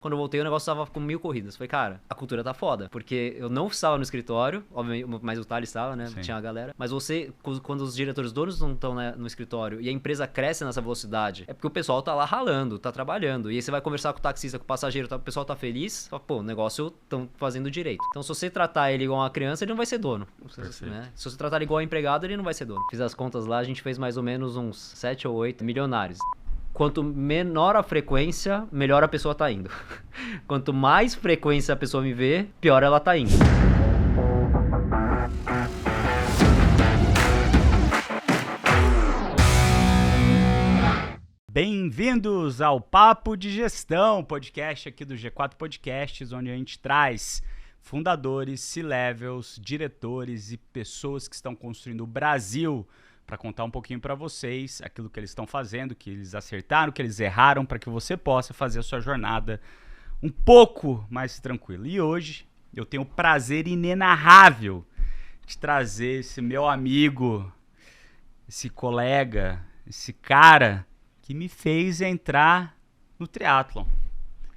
Quando eu voltei, o negócio tava com 1000 corridas. Falei, cara, a cultura tá foda. Porque eu não estava no escritório, obviamente, mas o Thales estava, né? Sim. Tinha a galera. Mas você, quando os diretores donos não estão, né, no escritório e a empresa cresce nessa velocidade, é porque o pessoal tá lá ralando, tá trabalhando. E aí você vai conversar com o taxista, com o passageiro, o pessoal tá feliz, fala, pô, o negócio estão fazendo direito. Então, se você tratar ele igual uma criança, ele não vai ser dono. Né? Se você tratar ele igual empregado, ele não vai ser dono. Fiz as contas lá, a gente fez mais ou menos uns 7 ou 8 milionários. Quanto menor a frequência, melhor a pessoa tá indo. Quanto mais frequência a pessoa me vê, pior ela tá indo. Bem-vindos ao Papo de Gestão, podcast aqui do G4 Podcasts, onde a gente traz fundadores, C-levels, diretores e pessoas que estão construindo o Brasil para contar um pouquinho para vocês aquilo que eles estão fazendo, que eles acertaram, que eles erraram, para que você possa fazer a sua jornada um pouco mais tranquila. E hoje eu tenho o prazer inenarrável de trazer esse meu amigo, esse colega, esse cara que me fez entrar no triatlon.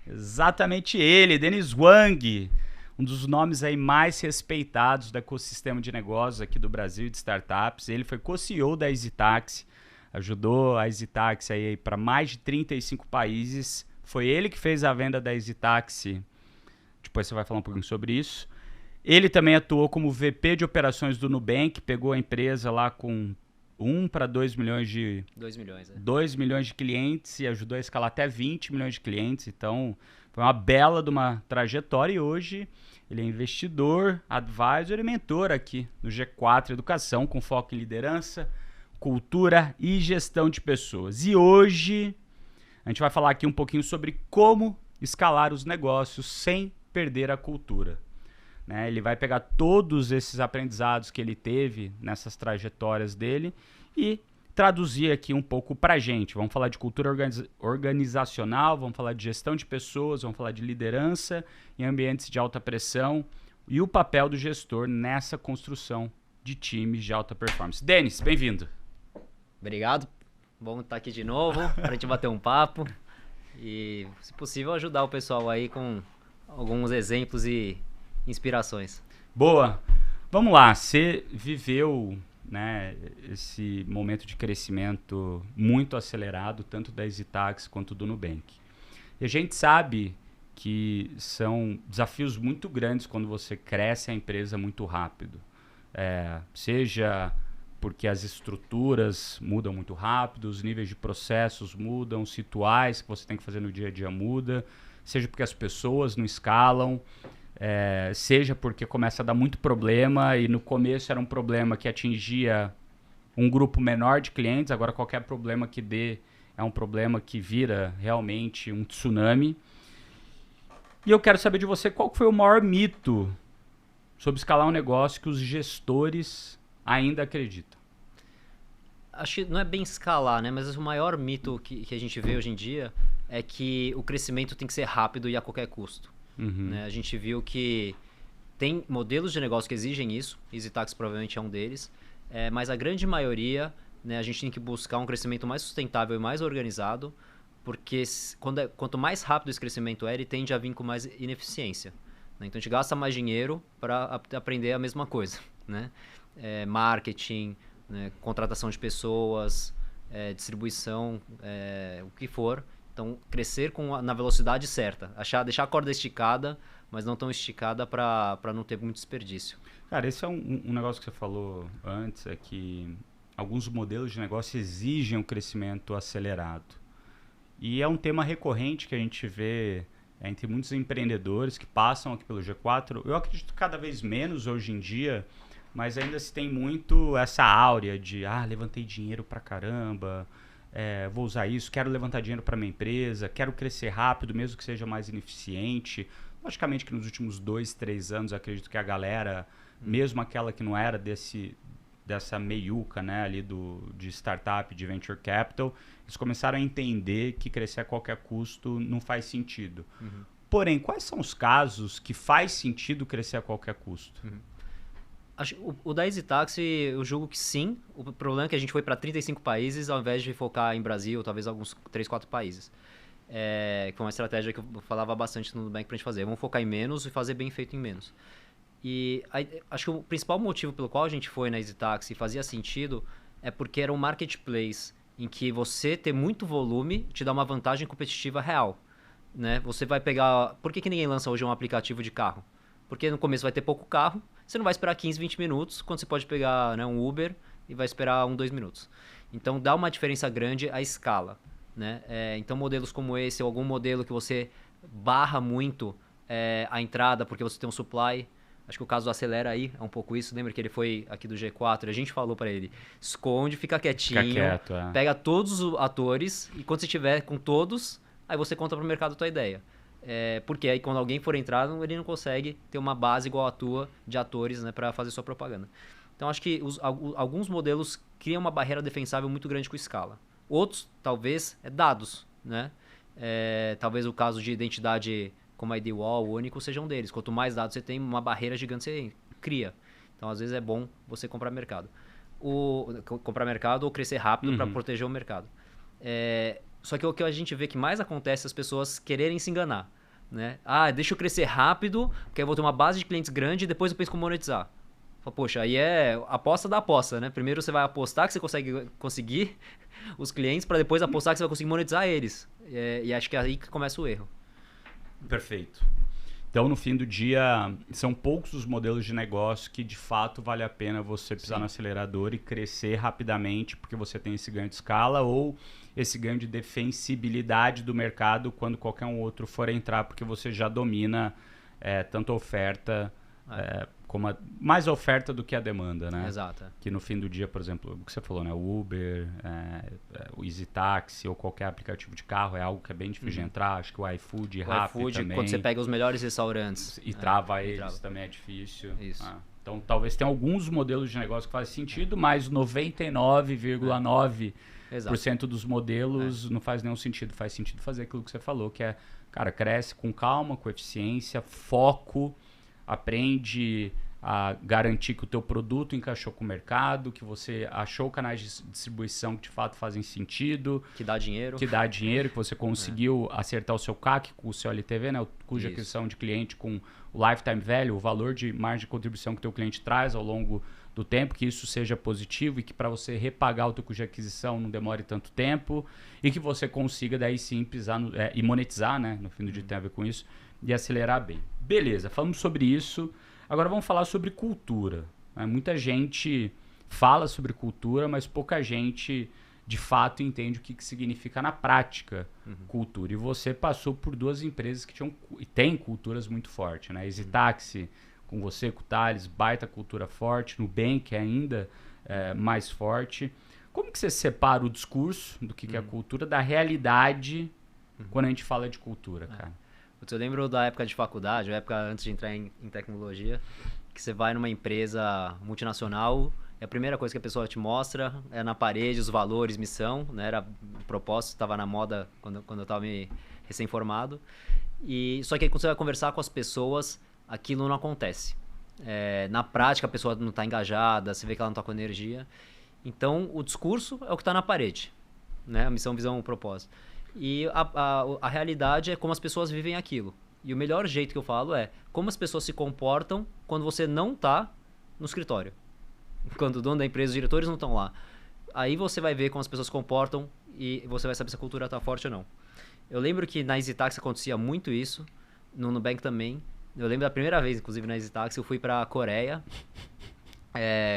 Exatamente ele, Denis Wang, um dos nomes aí mais respeitados do ecossistema de negócios aqui do Brasil, de startups. Ele foi co-CEO da EasyTaxi, ajudou a EasyTaxi aí para mais de 35 países. Foi ele que fez a venda da EasyTaxi. Depois você vai falar um pouquinho sobre isso. Ele também atuou como VP de operações do Nubank, pegou a empresa lá com 1 para 2 milhões de 2 milhões, é. 2 milhões de clientes e ajudou a escalar até 20 milhões de clientes. Então, foi uma bela de uma trajetória e hoje ele é investidor, advisor e mentor aqui no G4 Educação, com foco em liderança, cultura e gestão de pessoas. E hoje a gente vai falar aqui um pouquinho sobre como escalar os negócios sem perder a cultura. Né? Ele vai pegar todos esses aprendizados que ele teve nessas trajetórias dele e traduzir aqui um pouco pra gente. Vamos falar de cultura organizacional, vamos falar de gestão de pessoas, vamos falar de liderança em ambientes de alta pressão e o papel do gestor nessa construção de times de alta performance. Denis, bem-vindo. Obrigado. Bom estar aqui de novo, pra gente bater um papo e, se possível, ajudar o pessoal aí com alguns exemplos e inspirações. Boa. Vamos lá. Você viveu, né, esse momento de crescimento muito acelerado, tanto da EasyTaxi quanto do Nubank. E a gente sabe que são desafios muito grandes quando você cresce a empresa muito rápido. Seja porque as estruturas mudam muito rápido, os níveis de processos mudam, os rituais que você tem que fazer no dia a dia mudam, seja porque as pessoas não escalam, seja porque começa a dar muito problema e no começo era um problema que atingia um grupo menor de clientes, agora qualquer problema que dê é um problema que vira realmente um tsunami. E eu quero saber de você qual foi o maior mito sobre escalar um negócio que os gestores ainda acreditam. Acho que não é bem escalar, né? Mas o maior mito que a gente vê hoje em dia é que o crescimento tem que ser rápido e a qualquer custo. Né? A gente viu que tem modelos de negócio que exigem isso, EasyTaxi provavelmente é um deles, mas a grande maioria, né, a gente tem que buscar um crescimento mais sustentável e mais organizado, porque quanto mais rápido esse crescimento ele tende a vir com mais ineficiência. Né? Então a gente gasta mais dinheiro para aprender a mesma coisa. Né? Marketing, né, contratação de pessoas, distribuição, o que for. Então, crescer na velocidade certa. Deixar a corda esticada, mas não tão esticada para não ter muito desperdício. Cara, esse é um negócio que você falou antes, é que alguns modelos de negócio exigem um crescimento acelerado. E é um tema recorrente que a gente vê entre muitos empreendedores que passam aqui pelo G4. Eu acredito cada vez menos hoje em dia, mas ainda se tem muito essa áurea de levantei dinheiro pra caramba, vou usar isso, quero levantar dinheiro para minha empresa, quero crescer rápido, mesmo que seja mais ineficiente. Logicamente que nos últimos 2, 3 anos, acredito que a galera, mesmo aquela que não era dessa meiuca, né, ali de startup, de venture capital, eles começaram a entender que crescer a qualquer custo não faz sentido. Porém, quais são os casos que faz sentido crescer a qualquer custo? O da EasyTaxi, eu julgo que sim. O problema é que a gente foi para 35 países ao invés de focar em Brasil, talvez alguns 3, 4 países. que foi uma estratégia que eu falava bastante no Nubank pra gente fazer. Vamos focar em menos e fazer bem feito em menos. E acho que o principal motivo pelo qual a gente foi na EasyTaxi e fazia sentido é porque era um marketplace em que você ter muito volume te dá uma vantagem competitiva real. Né? Você vai pegar... Por que ninguém lança hoje um aplicativo de carro? Porque no começo vai ter pouco carro, você não vai esperar 15, 20 minutos, quando você pode pegar, né, um Uber e vai esperar 1, 2 minutos. Então dá uma diferença grande a escala. Né? Então modelos como esse, ou algum modelo que você barra muito a entrada porque você tem um supply... Acho que o caso do Acelera aí é um pouco isso. Lembra que ele foi aqui do G4 e a gente falou pra ele, esconde, fica quietinho, pega todos os atores e quando você tiver com todos, aí você conta pro mercado a tua ideia. Porque aí quando alguém for entrar, ele não consegue ter uma base igual a tua de atores, né, pra fazer sua propaganda. Então acho que alguns modelos criam uma barreira defensável muito grande com escala. Outros, talvez, dados. Né? Talvez o caso de identidade... como a ID Wall, o único, seja um deles. Quanto mais dados você tem, uma barreira gigante você cria. Então, às vezes, é bom você comprar mercado. Comprar mercado ou crescer rápido para proteger o mercado. Só que o que a gente vê que mais acontece é as pessoas quererem se enganar. Né? Deixa eu crescer rápido, porque eu vou ter uma base de clientes grande e depois eu penso como monetizar. Poxa, aí é aposta da aposta, né? Primeiro você vai apostar que você conseguir os clientes para depois apostar que você vai conseguir monetizar eles. E acho que é aí que começa o erro. Perfeito. Então, no fim do dia, são poucos os modelos de negócio que, de fato, vale a pena você pisar no acelerador e crescer rapidamente porque você tem esse ganho de escala ou esse ganho de defensibilidade do mercado quando qualquer um outro for entrar porque você já domina tanto a oferta como mais a oferta do que a demanda, né? Exato. Que no fim do dia, por exemplo, o que você falou, né? O Uber, o EasyTaxi ou qualquer aplicativo de carro é algo que é bem difícil de entrar. Acho que o iFood, Rappi também. Quando você pega os melhores restaurantes. E trava eles também é difícil. Isso. Então, talvez tenha alguns modelos de negócio que fazem sentido, mas 99,9% dos modelos não faz nenhum sentido. Faz sentido fazer aquilo que você falou, que é, cara, cresce com calma, com eficiência, foco, aprende a garantir que o teu produto encaixou com o mercado, que você achou canais de distribuição que de fato fazem sentido. Que dá dinheiro. Que você conseguiu acertar o seu CAC com o seu LTV, né? O custo de aquisição de cliente com o lifetime value, o valor de margem de contribuição que o teu cliente traz ao longo do tempo, que isso seja positivo e que para você repagar o teu custo de aquisição não demore tanto tempo e que você consiga daí sim pisar e monetizar, né? No fim do dia tem a ver com isso e acelerar bem. Beleza, falamos sobre isso. Agora vamos falar sobre cultura. Muita gente fala sobre cultura, mas pouca gente de fato entende o que significa na prática cultura. E você passou por duas empresas que têm culturas muito fortes, né? EasyTaxi, com você, com o Thales, baita cultura forte. Nubank ainda mais forte. Como que você separa o discurso do que é a cultura da realidade quando a gente fala de cultura, cara? Eu lembro da época de faculdade, a época antes de entrar em tecnologia, que você vai numa empresa multinacional e a primeira coisa que a pessoa te mostra é na parede os valores, missão, né? Era o propósito, estava na moda quando eu estava recém-formado. Só que aí quando você vai conversar com as pessoas, aquilo não acontece. Na prática a pessoa não está engajada, você vê que ela não está com energia. Então o discurso é o que está na parede, né? A missão, visão, o propósito. E a realidade é como as pessoas vivem aquilo. E o melhor jeito que eu falo é como as pessoas se comportam quando você não está no escritório. Quando o dono da empresa, os diretores não estão lá. Aí você vai ver como as pessoas se comportam e você vai saber se a cultura está forte ou não. Eu lembro que na EasyTaxi acontecia muito isso, no Nubank também. Eu lembro da primeira vez, inclusive, na EasyTaxi, eu fui para a Coreia.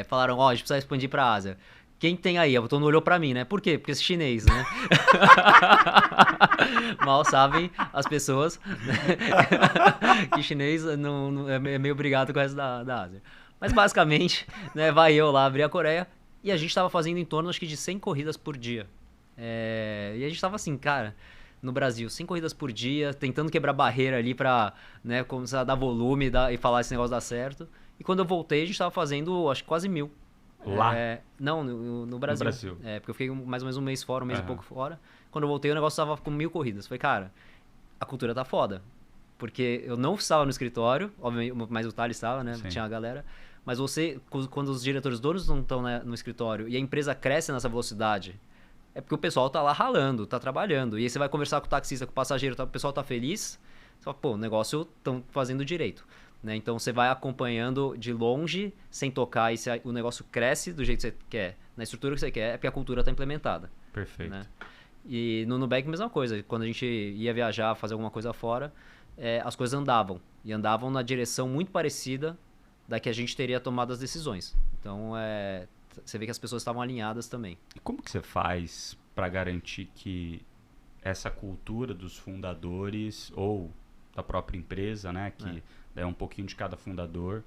Falaram, a gente precisa expandir para a Ásia. Quem tem aí? Todo mundo olhou pra mim, né? Por quê? Porque esse chinês, né? Mal sabem as pessoas que chinês não é meio brigado com o resto da Ásia. Mas basicamente, né, vai eu lá abrir a Coreia e a gente tava fazendo em torno, acho que de 100 corridas por dia. E a gente tava assim, cara, no Brasil, 100 corridas por dia, tentando quebrar barreira ali pra, né, começar a dar volume e falar esse negócio dar certo. E quando eu voltei, a gente tava fazendo, acho que quase 1000. Lá? Não, no Brasil. No Brasil. Porque eu fiquei mais ou menos um mês fora, um mês e pouco fora. Quando eu voltei, o negócio tava com 1000 corridas. Falei, cara, a cultura tá foda. Porque eu não estava no escritório, obviamente, mas o Thales estava, né? Sim. Tinha a galera. Mas quando os diretores donos não estão no escritório e a empresa cresce nessa velocidade, é porque o pessoal tá lá ralando, tá trabalhando. E aí você vai conversar com o taxista, com o passageiro, o pessoal tá feliz, você fala, pô, o negócio estão fazendo direito. Né? Então você vai acompanhando de longe, sem tocar, e se o negócio cresce do jeito que você quer, na estrutura que você quer, é porque a cultura está implementada. Perfeito. Né? E no Nubank, mesma coisa. Quando a gente ia viajar, fazer alguma coisa fora, as coisas andavam. E andavam na direção muito parecida da que a gente teria tomado as decisões. Então, você vê que as pessoas estavam alinhadas também. E como que você faz para garantir que essa cultura dos fundadores ou da própria empresa, né, que é um pouquinho de cada fundador,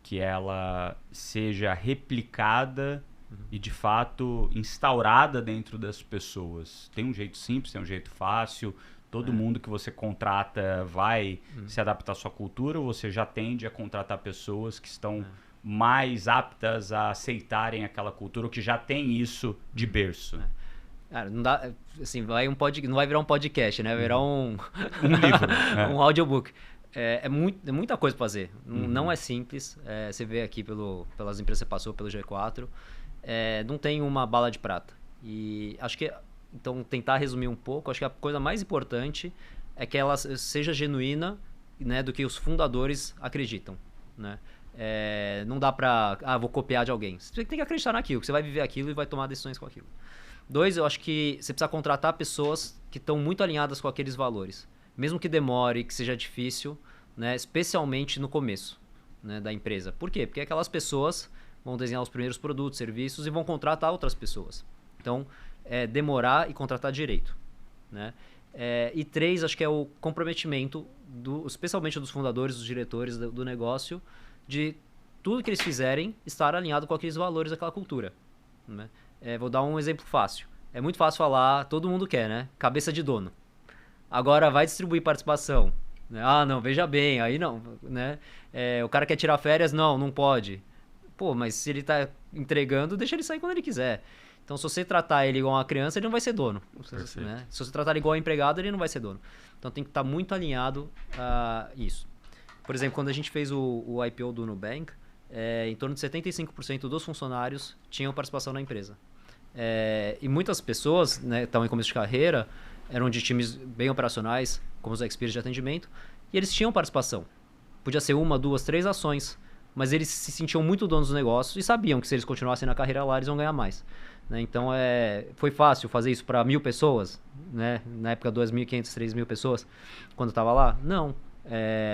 que ela seja replicada e de fato instaurada dentro das pessoas? Tem um jeito simples, tem um jeito fácil? Todo mundo que você contrata vai se adaptar à sua cultura, ou você já tende a contratar pessoas que estão mais aptas a aceitarem aquela cultura, ou que já tem isso de berço? Cara, não dá, assim, não vai virar um podcast, né? Vai virar um livro, um audiobook. É muita coisa para fazer. Não é simples. Você vê aqui pelas empresas que você passou, pelo G4, não tem uma bala de prata. E acho que, então, tentar resumir um pouco, acho que a coisa mais importante é que ela seja genuína, né, do que os fundadores acreditam, né? Não dá pra, vou copiar de alguém. Você tem que acreditar naquilo, que você vai viver aquilo e vai tomar decisões com aquilo. 2, eu acho que você precisa contratar pessoas que estão muito alinhadas com aqueles valores. Mesmo que demore, que seja difícil, né, especialmente no começo, né, da empresa. Por quê? Porque aquelas pessoas vão desenhar os primeiros produtos, serviços e vão contratar outras pessoas. Então, demorar e contratar direito, né? E 3, acho que é o comprometimento, especialmente dos fundadores, dos diretores do negócio, de tudo que eles fizerem estar alinhado com aqueles valores daquela cultura, né? Vou dar um exemplo fácil. É muito fácil falar, todo mundo quer, né? Cabeça de dono. Agora vai distribuir participação. Não, veja bem, aí não, né? O cara quer tirar férias, não pode. Pô, mas se ele tá entregando, deixa ele sair quando ele quiser. Então, se você tratar ele igual uma criança, ele não vai ser dono. Né? Se você tratar ele igual um empregado, ele não vai ser dono. Então, tem que estar muito alinhado a isso. Por exemplo, quando a gente fez o IPO do Nubank, em torno de 75% dos funcionários tinham participação na empresa. E muitas pessoas, né, estavam em começo de carreira, eram de times bem operacionais, como os experts de atendimento, e eles tinham participação. Podia ser 1, 2, 3 ações, mas eles se sentiam muito donos do negócio e sabiam que se eles continuassem na carreira lá, eles iam ganhar mais. Né? Então, foi fácil fazer isso para 1.000 pessoas, né? Na época 2.500, 3.000 pessoas, quando eu estava lá? Não.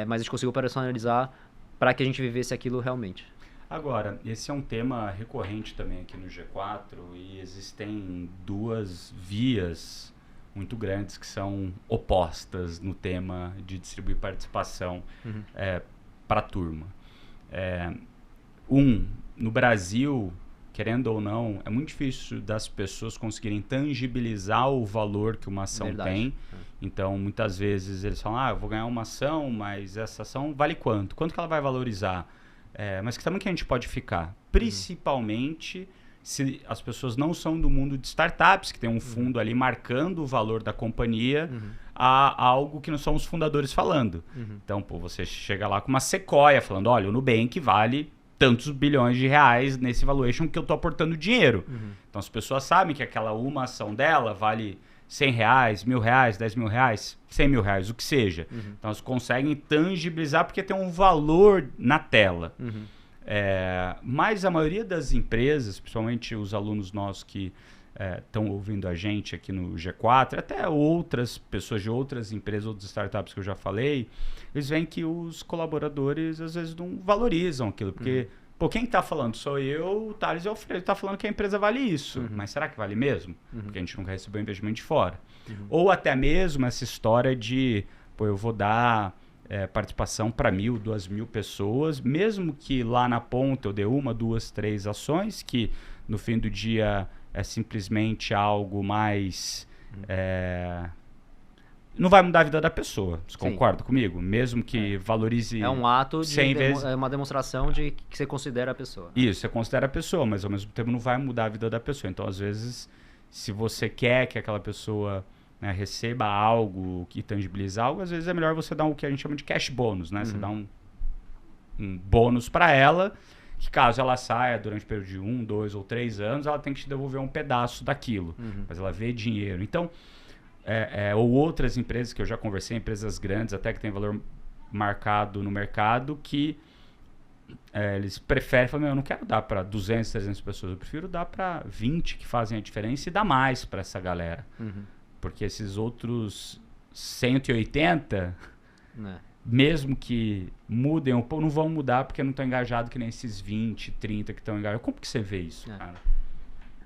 Mas a gente conseguiu personalizar para que a gente vivesse aquilo realmente. Agora, esse é um tema recorrente também aqui no G4 e existem 2 vias muito grandes que são opostas no tema de distribuir participação para a turma. No Brasil, querendo ou não, é muito difícil das pessoas conseguirem tangibilizar o valor que uma ação tem. Então, muitas vezes eles falam, eu vou ganhar uma ação, mas essa ação vale quanto? Quanto que ela vai valorizar? Mas que tamanho que a gente pode ficar? Principalmente se as pessoas não são do mundo de startups, que tem um fundo ali marcando o valor da companhia a algo que não são os fundadores falando. Então, você chega lá com uma Sequoia falando, olha, o Nubank vale tantos bilhões de reais nesse valuation que eu estou aportando dinheiro. Então, as pessoas sabem que aquela uma ação dela vale R$100, R$1.000, R$10.000, R$100.000, o que seja. Então, elas conseguem tangibilizar porque tem um valor na tela. Mas a maioria das empresas, principalmente os alunos nossos que estão ouvindo a gente aqui no G4, até outras pessoas de outras empresas, outras startups que eu já falei, eles veem que os colaboradores às vezes não valorizam aquilo, porque quem está falando sou eu, o Thales e o Alfredo, está falando que a empresa vale isso, mas será que vale mesmo? Porque a gente nunca recebeu investimento de fora. Ou até mesmo essa história de, eu vou dar participação para 1.000, 2.000 pessoas, mesmo que lá na ponta eu dê 1, 2, 3 ações, que no fim do dia é simplesmente algo mais... não vai mudar a vida da pessoa. Você concorda comigo? Mesmo que valorize... É um ato de... 100 vezes... É uma demonstração de que você considera a pessoa. Isso, você considera a pessoa, mas ao mesmo tempo não vai mudar a vida da pessoa. Então, às vezes, se você quer que aquela pessoa receba algo, que tangibilize algo, às vezes é melhor você dar o que a gente chama de cash bônus, né? Você dá um bônus para ela, que caso ela saia durante o período de 1, 2 ou 3 anos, ela tem que te devolver um pedaço daquilo. Mas ela vê dinheiro. Então, ou outras empresas que eu já conversei, empresas grandes, até que tem valor marcado no mercado, que eles preferem, falam, eu não quero dar para 200, 300 pessoas, eu prefiro dar para 20 que fazem a diferença e dar mais para essa galera. Porque esses outros 180, mesmo que mudem um pouco, não vão mudar porque não estão engajados que nem esses 20, 30 que estão engajados. Como que você vê isso, cara?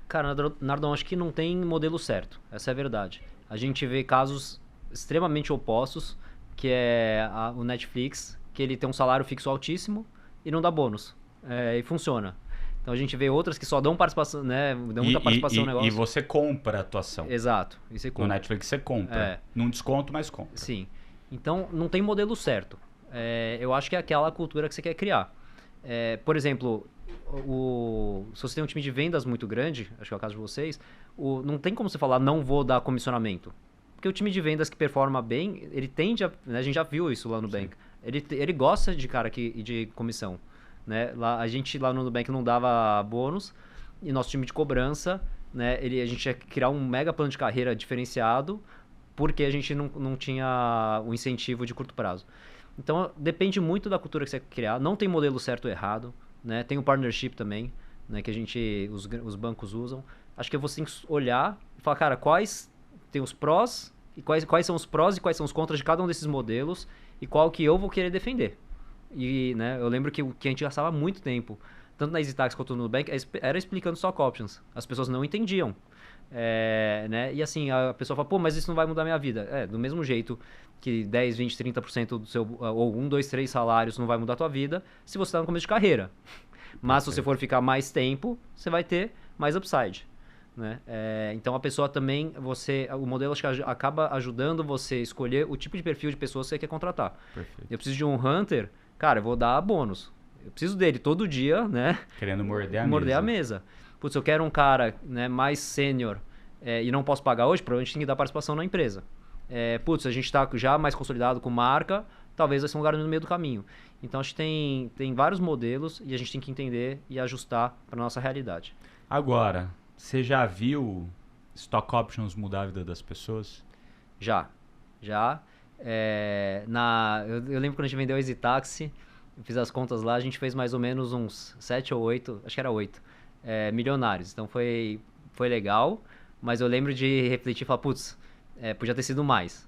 Cara, Nardon, acho que não tem modelo certo. Essa é a verdade. A gente vê casos extremamente opostos, que é o Netflix, que ele tem um salário fixo altíssimo e não dá bônus. E funciona. Então a gente vê outras que só dão participação, né? Dão muita participação no negócio. E você compra a atuação. Exato. E você compra. No Netflix você compra. Num desconto, mas compra. Sim. Então não tem modelo certo. Eu acho que é aquela cultura que você quer criar. Por exemplo, se você tem um time de vendas muito grande, acho que é o caso de vocês, não tem como você falar, não vou dar comissionamento. Porque o time de vendas que performa bem, ele tende a... Né, a gente já viu isso lá no Nubank. Ele gosta de cara de comissão. Né? A gente lá no Nubank não dava bônus, e nosso time de cobrança, né, a gente ia criar um mega plano de carreira diferenciado, porque a gente não tinha o incentivo de curto prazo. Então, depende muito da cultura que você quer criar. Não tem modelo certo ou errado. Né? Tem o partnership também, né, que os bancos usam. Acho que você tem que olhar e falar, cara, quais tem os prós, e quais são os prós e quais são os contras de cada um desses modelos, e qual que eu vou querer defender. E, né, eu lembro que a gente gastava muito tempo, tanto na EasyTax quanto no Nubank, era explicando stock options. As pessoas não entendiam. Né? E assim, a pessoa fala, pô, mas isso não vai mudar a minha vida. Do mesmo jeito que 10, 20, 30% do seu, ou 1, 2, 3 salários não vai mudar a tua vida, se você está no começo de carreira. Mas se você for ficar mais tempo, você vai ter mais upside. Né? Então a pessoa também, o modelo acho que acaba ajudando você a escolher o tipo de perfil de pessoa que você quer contratar. Perfeito. Eu preciso de um hunter, cara, eu vou dar bônus. Eu preciso dele todo dia, né? Querendo morder a mesa. Putz, eu quero um cara, né, mais sênior e não posso pagar hoje, provavelmente tem que dar participação na empresa. Putz, a gente está já mais consolidado com marca, talvez vai ser um lugar no meio do caminho. Então acho que tem vários modelos e a gente tem que entender e ajustar para nossa realidade. Agora, você já viu stock options mudar a vida das pessoas? Já. Eu lembro quando a gente vendeu a EasyTaxi, eu fiz as contas lá, a gente fez mais ou menos uns 7 ou 8, acho que era 8, milionários. Então foi legal, mas eu lembro de refletir e falar, putz, podia ter sido mais.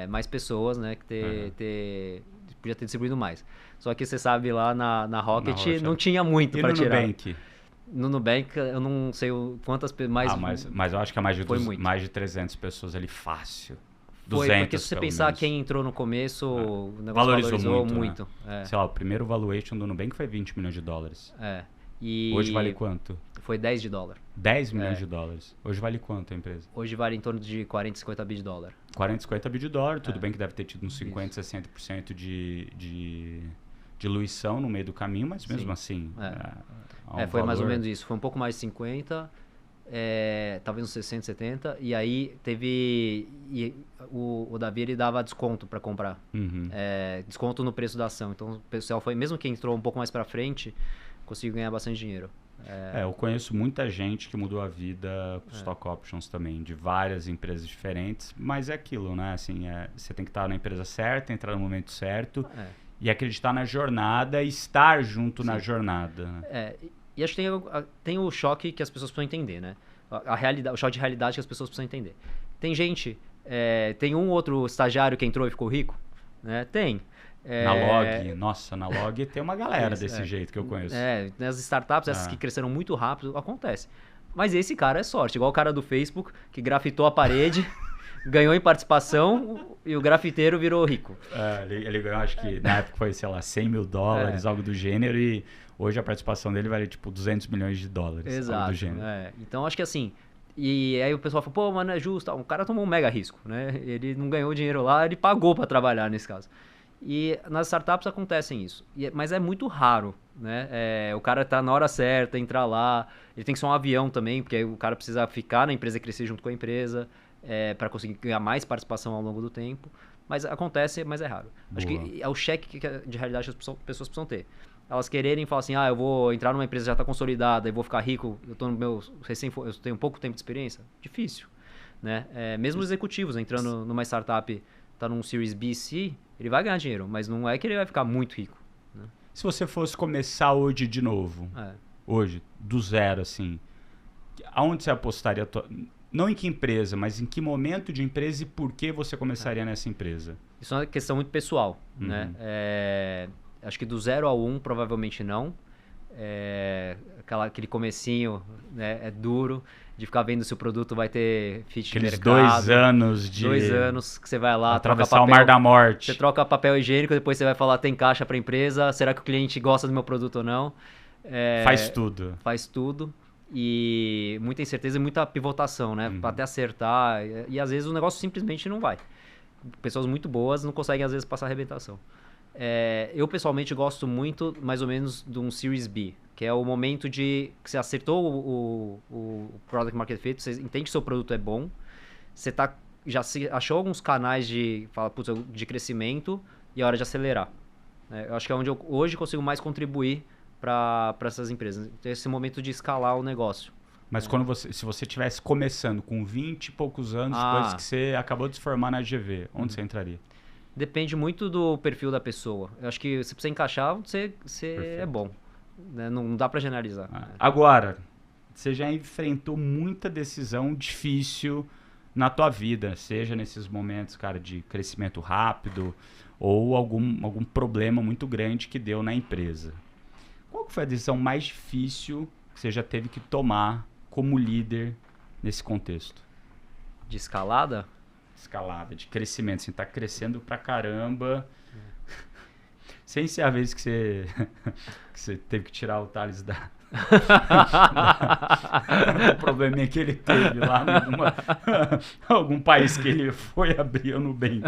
Mais pessoas, né, podia ter distribuído mais. Só que você sabe, lá na Rocket não tinha muito para tirar. No Nubank, eu não sei quantas mais... mas eu acho que é mais de 300 pessoas ali, fácil. Foi, 200, porque se você pensar menos. Quem entrou no começo, o negócio valorizou muito. Né? Sei lá, o primeiro valuation do Nubank foi 20 milhões de dólares. E hoje vale quanto? Foi 10 de dólar. 10 milhões de dólares. Hoje vale quanto a empresa? Hoje vale em torno de 40, 50 bi de dólar. 40, 50 bi de dólar. Tudo bem que deve ter tido uns 50, 60% de diluição no meio do caminho, mas mesmo assim... foi mais ou menos isso. Foi um pouco mais de 50, talvez uns 60, 70. E aí teve... o Davi, ele dava desconto para comprar. Desconto no preço da ação. Então o pessoal foi... Mesmo quem entrou um pouco mais para frente, conseguiu ganhar bastante dinheiro. Eu conheço muita gente que mudou a vida com stock options também, de várias empresas diferentes, mas é aquilo, né? Assim, você tem que estar na empresa certa, entrar no momento certo e acreditar na jornada e estar junto na jornada. Né? E acho que tem o choque que as pessoas precisam entender, né? O choque de realidade que as pessoas precisam entender. Tem gente, tem um outro estagiário que entrou e ficou rico, né? Tem. Na Log tem uma galera desse jeito que eu conheço. Nas startups, essas que cresceram muito rápido, acontece. Mas esse cara é sorte, igual o cara do Facebook, que grafitou a parede, ganhou em participação e o grafiteiro virou rico. Ele ganhou, acho que na época foi, sei lá, 100 mil dólares, algo do gênero, e hoje a participação dele vale tipo 200 milhões de dólares. Exato. Algo do gênero. Então acho que assim... E aí o pessoal fala, pô, mas não é justo. O cara tomou um mega risco, né? Ele não ganhou dinheiro lá, ele pagou para trabalhar nesse caso. E nas startups acontecem isso. Mas é muito raro, né? O cara tá na hora certa, entrar lá. Ele tem que ser um avião também, porque o cara precisa ficar na empresa e crescer junto com a empresa para conseguir ganhar mais participação ao longo do tempo. Mas acontece, mas é raro. Acho que é o cheque de realidade que as pessoas precisam ter. Elas quererem falar assim, eu vou entrar numa empresa que já está consolidada e vou ficar rico, eu tenho pouco tempo de experiência. Difícil, né? Mesmo os executivos entrando numa startup, tá num Series B, C, ele vai ganhar dinheiro, mas não é que ele vai ficar muito rico. Né? Se você fosse começar hoje de novo, hoje, do zero, assim, aonde você apostaria? Não em que empresa, mas em que momento de empresa e por que você começaria nessa empresa? Isso é uma questão muito pessoal, né? Acho que do 0 ao 1 provavelmente não. Aquele comecinho, né, é duro de ficar vendo se o produto vai ter fit de mercado. 2 anos de... 2 anos que você vai lá, atravessar o mar da morte. Você troca papel higiênico, depois você vai falar, tem caixa para a empresa, será que o cliente gosta do meu produto ou não? Faz tudo. Faz tudo. E muita incerteza e muita pivotação, né? Pra até acertar. E às vezes o negócio simplesmente não vai. Pessoas muito boas não conseguem às vezes passar arrebentação. Eu pessoalmente gosto muito, mais ou menos, de um Series B, que é o momento de que você acertou o Product Market Fit, você entende que seu produto é bom, você já achou alguns canais de crescimento e é hora de acelerar. Eu acho que é onde eu hoje consigo mais contribuir para essas empresas. Esse momento de escalar o negócio. Mas se você estivesse começando com 20 e poucos anos, depois que você acabou de se formar na GV, onde você entraria? Depende muito do perfil da pessoa. Eu acho que se você encaixar, você é bom. Né? Não dá para generalizar. Agora, você já enfrentou muita decisão difícil na tua vida, seja nesses momentos, cara, de crescimento rápido ou algum problema muito grande que deu na empresa. Qual que foi a decisão mais difícil que você já teve que tomar como líder nesse contexto? De escalada? Escalada, de crescimento. Assim, tá crescendo pra caramba. Sem ser a vez que você teve que tirar o Thales o probleminha que ele teve lá em algum país que ele foi abrir o Nubank.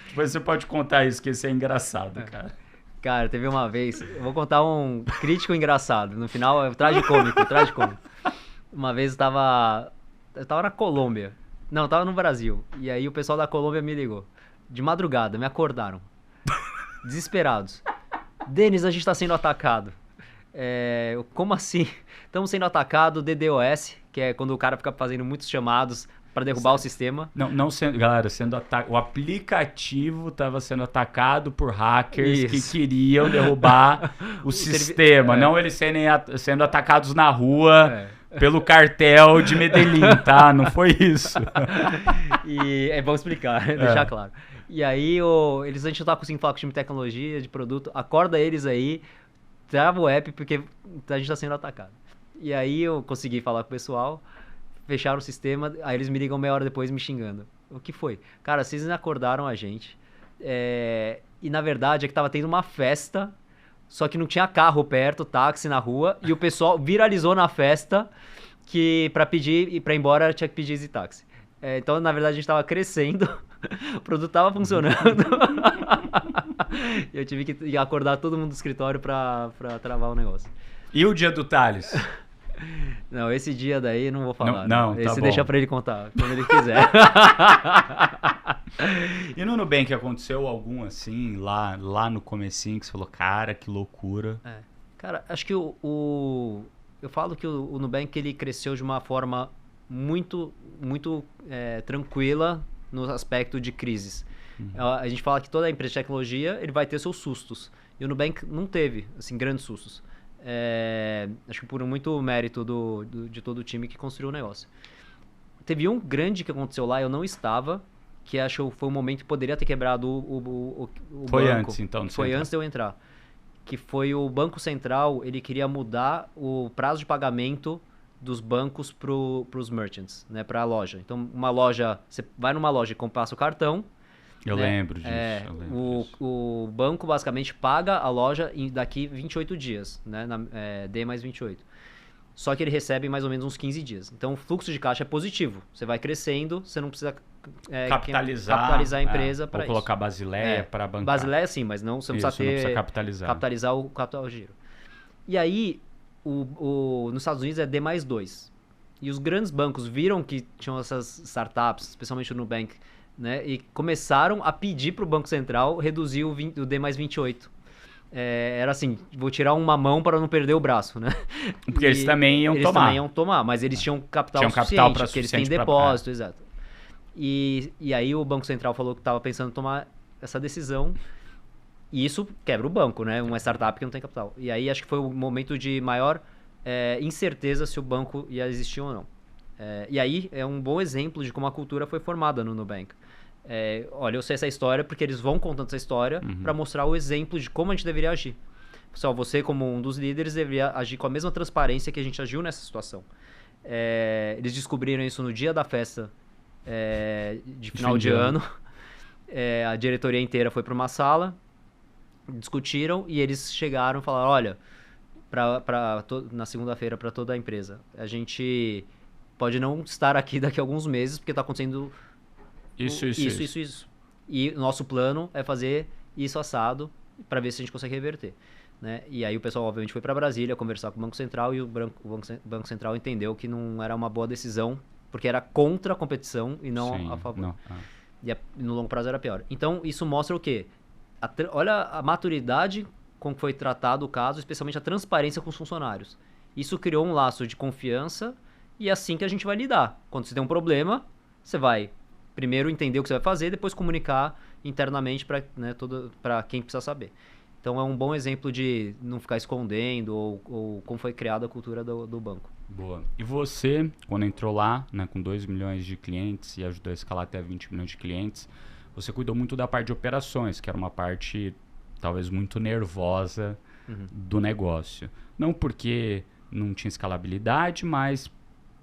Depois você pode contar isso, que isso é engraçado, cara. Cara, teve uma vez, eu vou contar um crítico engraçado, no final é tragicômico. Uma vez eu tava na Colômbia, não, eu tava no Brasil, e aí o pessoal da Colômbia me ligou, de madrugada, me acordaram, desesperados. Denis, a gente tá sendo atacado. Como assim? Estamos sendo atacados, DDoS, que é quando o cara fica fazendo muitos chamados para derrubar o sistema. Não sendo, galera, o aplicativo estava sendo atacado por hackers que queriam derrubar o sistema, não eles sendo atacados na rua pelo cartel de Medellín, tá? Não foi isso. E é bom explicar, deixar claro. E aí a gente tá conseguindo falar com o time de tecnologia, de produto, acorda eles aí, trava o app porque a gente tá sendo atacado. E aí eu consegui falar com o pessoal, fecharam o sistema, aí eles me ligam meia hora depois me xingando. O que foi? Cara, vocês acordaram a gente. E na verdade é que tava tendo uma festa, só que não tinha carro perto, táxi na rua, e o pessoal viralizou na festa que pra ir embora tinha que pedir Easy Táxi. Então, na verdade, a gente tava crescendo, o produto tava funcionando. E eu tive que acordar todo mundo do escritório pra travar o negócio. E o dia do Thales? Não, esse dia daí não vou falar. Não, tá esse bom. Deixa pra ele contar, quando ele quiser. E no Nubank aconteceu algum assim, lá no comecinho, que você falou, cara, que loucura. Cara, acho que eu falo que o Nubank ele cresceu de uma forma muito, muito tranquila no aspecto de crises. A gente fala que toda empresa de tecnologia ele vai ter seus sustos. E o Nubank não teve assim, grandes sustos. Acho que por muito mérito de todo o time que construiu o negócio. Teve um grande que aconteceu lá, eu não estava, que acho que foi um momento que poderia ter quebrado o foi banco. Antes, então. Foi antes de eu entrar. Que foi o Banco Central, ele queria mudar o prazo de pagamento dos bancos para os merchants, né, para a loja. Então, uma loja, você vai numa loja e passa o cartão. Eu lembro disso. O banco basicamente paga a loja daqui 28 dias, né, D mais 28. Só que ele recebe mais ou menos uns 15 dias. Então, o fluxo de caixa é positivo. Você vai crescendo, você não precisa capitalizar a empresa para isso. Ou colocar Basileia para bancar. Basileia sim, mas não, você não precisa capitalizar o capital giro. E aí, nos Estados Unidos é D mais 2. E os grandes bancos viram que tinham essas startups, especialmente o Nubank, né? E começaram a pedir para o Banco Central reduzir o D mais 28. Era assim, vou tirar uma mão para não perder o braço, né? Porque eles também iam tomar. Eles também iam tomar, mas eles tinham capital suficiente, porque eles têm depósito, exato. E aí o Banco Central falou que estava pensando em tomar essa decisão, e isso quebra o banco, né? Uma startup que não tem capital. E aí acho que foi o momento de maior incerteza se o banco ia existir ou não. E aí é um bom exemplo de como a cultura foi formada no Nubank. Olha, eu sei essa história porque eles vão contando essa história para mostrar o exemplo de como a gente deveria agir. Pessoal, você como um dos líderes deveria agir com a mesma transparência que a gente agiu nessa situação. Eles descobriram isso no dia da festa de final de ano. A diretoria inteira foi para uma sala, discutiram e eles chegaram e falaram, olha, na segunda-feira para toda a empresa, a gente pode não estar aqui daqui a alguns meses porque está acontecendo isso. E o nosso plano é fazer isso assado para ver se a gente consegue reverter. Né? E aí o pessoal obviamente foi para Brasília conversar com o Banco Central e o Banco Central entendeu que não era uma boa decisão porque era contra a competição e não a favor. E no longo prazo era pior. Então isso mostra o quê? Olha a maturidade com que foi tratado o caso, especialmente a transparência com os funcionários. Isso criou um laço de confiança e é assim que a gente vai lidar. Quando você tem um problema, você vai primeiro entender o que você vai fazer, depois comunicar internamente para quem precisa saber. Então é um bom exemplo de não ficar escondendo ou como foi criada a cultura do banco. Boa. E você, quando entrou lá, né, com 2 milhões de clientes e ajudou a escalar até 20 milhões de clientes, você cuidou muito da parte de operações, que era uma parte talvez muito nervosa do negócio. Não porque não tinha escalabilidade, mas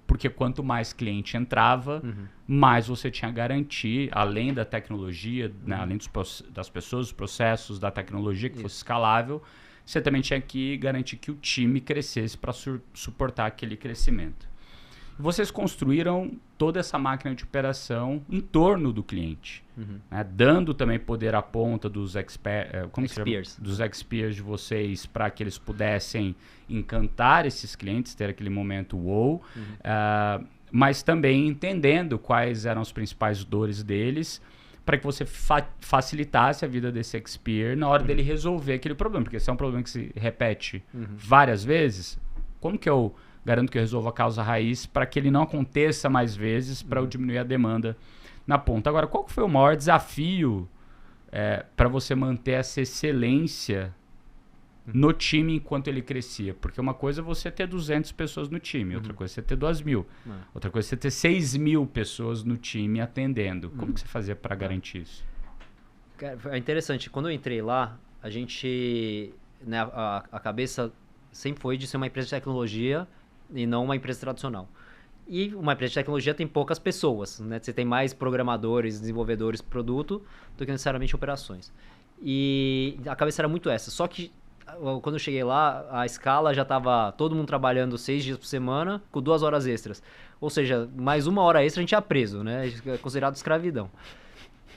porque quanto mais cliente entrava, mais você tinha a garantir, além da tecnologia, né, além das pessoas, dos processos, da tecnologia que fosse escalável, você também tinha que garantir que o time crescesse para suportar aquele crescimento. Vocês construíram toda essa máquina de operação em torno do cliente, né, dando também poder à ponta dos XPers de vocês para que eles pudessem encantar esses clientes, ter aquele momento wow, mas também entendendo quais eram as principais dores deles para que você facilitasse a vida desse XPer na hora dele resolver aquele problema, porque se é um problema que se repete várias vezes, como que eu garanto que eu resolva a causa raiz para que ele não aconteça mais vezes, para eu diminuir a demanda na ponta. Agora, qual que foi o maior desafio para você manter essa excelência no time enquanto ele crescia? Porque uma coisa é você ter 200 pessoas no time, outra coisa é você ter 2.000, outra coisa é você ter 6.000 pessoas no time atendendo. Como que você fazia para garantir isso? É interessante, quando eu entrei lá, a gente, né, a cabeça sempre foi de ser uma empresa de tecnologia e não uma empresa tradicional. E uma empresa de tecnologia tem poucas pessoas, né? Você tem mais programadores, desenvolvedores, produto, do que necessariamente operações. E a cabeça era muito essa. Só que quando eu cheguei lá, a escala já estava todo mundo trabalhando 6 dias por semana, com 2 horas extras. Ou seja, mais 1 hora extra a gente é preso, né? É considerado escravidão.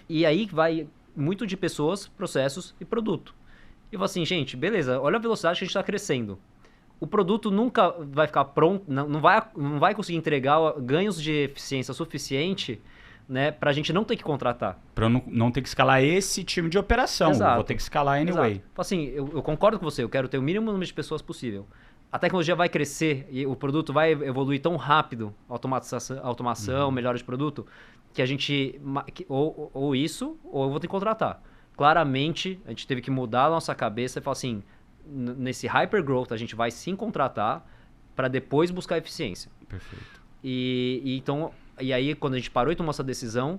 E aí vai muito de pessoas, processos e produto. E eu falo assim, gente, beleza, olha a velocidade que a gente está crescendo. O produto nunca vai ficar pronto, não vai conseguir entregar ganhos de eficiência suficiente, né, para a gente não ter que contratar. Para não ter que escalar esse time de operação. Exato. Vou ter que escalar anyway. Exato. Assim, eu concordo com você, eu quero ter o mínimo número de pessoas possível. A tecnologia vai crescer e o produto vai evoluir tão rápido, automação, melhora de produto, que a gente, ou isso, ou eu vou ter que contratar. Claramente, a gente teve que mudar a nossa cabeça e falar assim, nesse hypergrowth a gente vai sim contratar para depois buscar eficiência. Perfeito. E aí quando a gente parou e tomou essa decisão,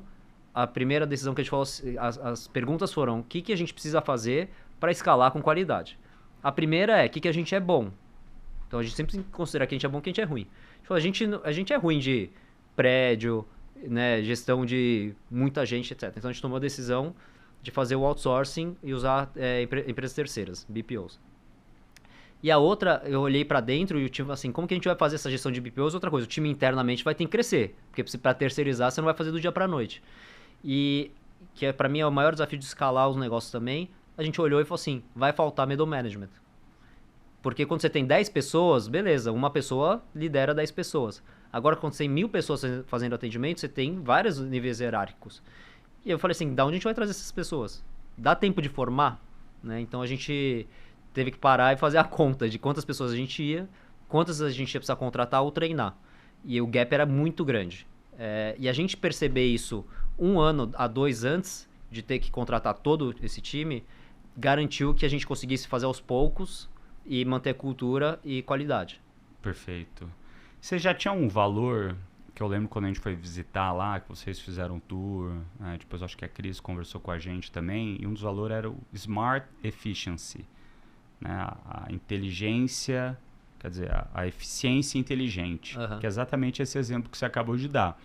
a primeira decisão que a gente falou, as perguntas foram, o que a gente precisa fazer para escalar com qualidade? A primeira é, o que a gente é bom? Então a gente sempre tem que considerar que a gente é bom e que a gente é ruim. A gente é ruim de prédio, né, gestão de muita gente, etc. Então a gente tomou a decisão de fazer o outsourcing e usar empresas terceiras, BPOs. E a outra, eu olhei para dentro e eu tive assim, como que a gente vai fazer essa gestão de BPOs? Outra coisa, o time internamente vai ter que crescer, porque para terceirizar você não vai fazer do dia para a noite. E que para mim é o maior desafio de escalar os negócios também, a gente olhou e falou assim, vai faltar middle management. Porque quando você tem 10 pessoas, beleza, uma pessoa lidera 10 pessoas. Agora quando você tem 1.000 pessoas fazendo atendimento, você tem vários níveis hierárquicos. E eu falei assim, da onde a gente vai trazer essas pessoas? Dá tempo de formar? Né? Então a gente teve que parar e fazer a conta de quantas pessoas a gente ia, quantas a gente ia precisar contratar ou treinar. E o gap era muito grande. E a gente perceber isso 1 ano a 2 antes de ter que contratar todo esse time, garantiu que a gente conseguisse fazer aos poucos e manter cultura e qualidade. Perfeito. Você já tinha um valor, que eu lembro quando a gente foi visitar lá, que vocês fizeram um tour, né? Depois acho que a Cris conversou com a gente também, e um dos valores era o Smart Efficiency, né? A inteligência, quer dizer, a eficiência inteligente, que é exatamente esse exemplo que você acabou de dar.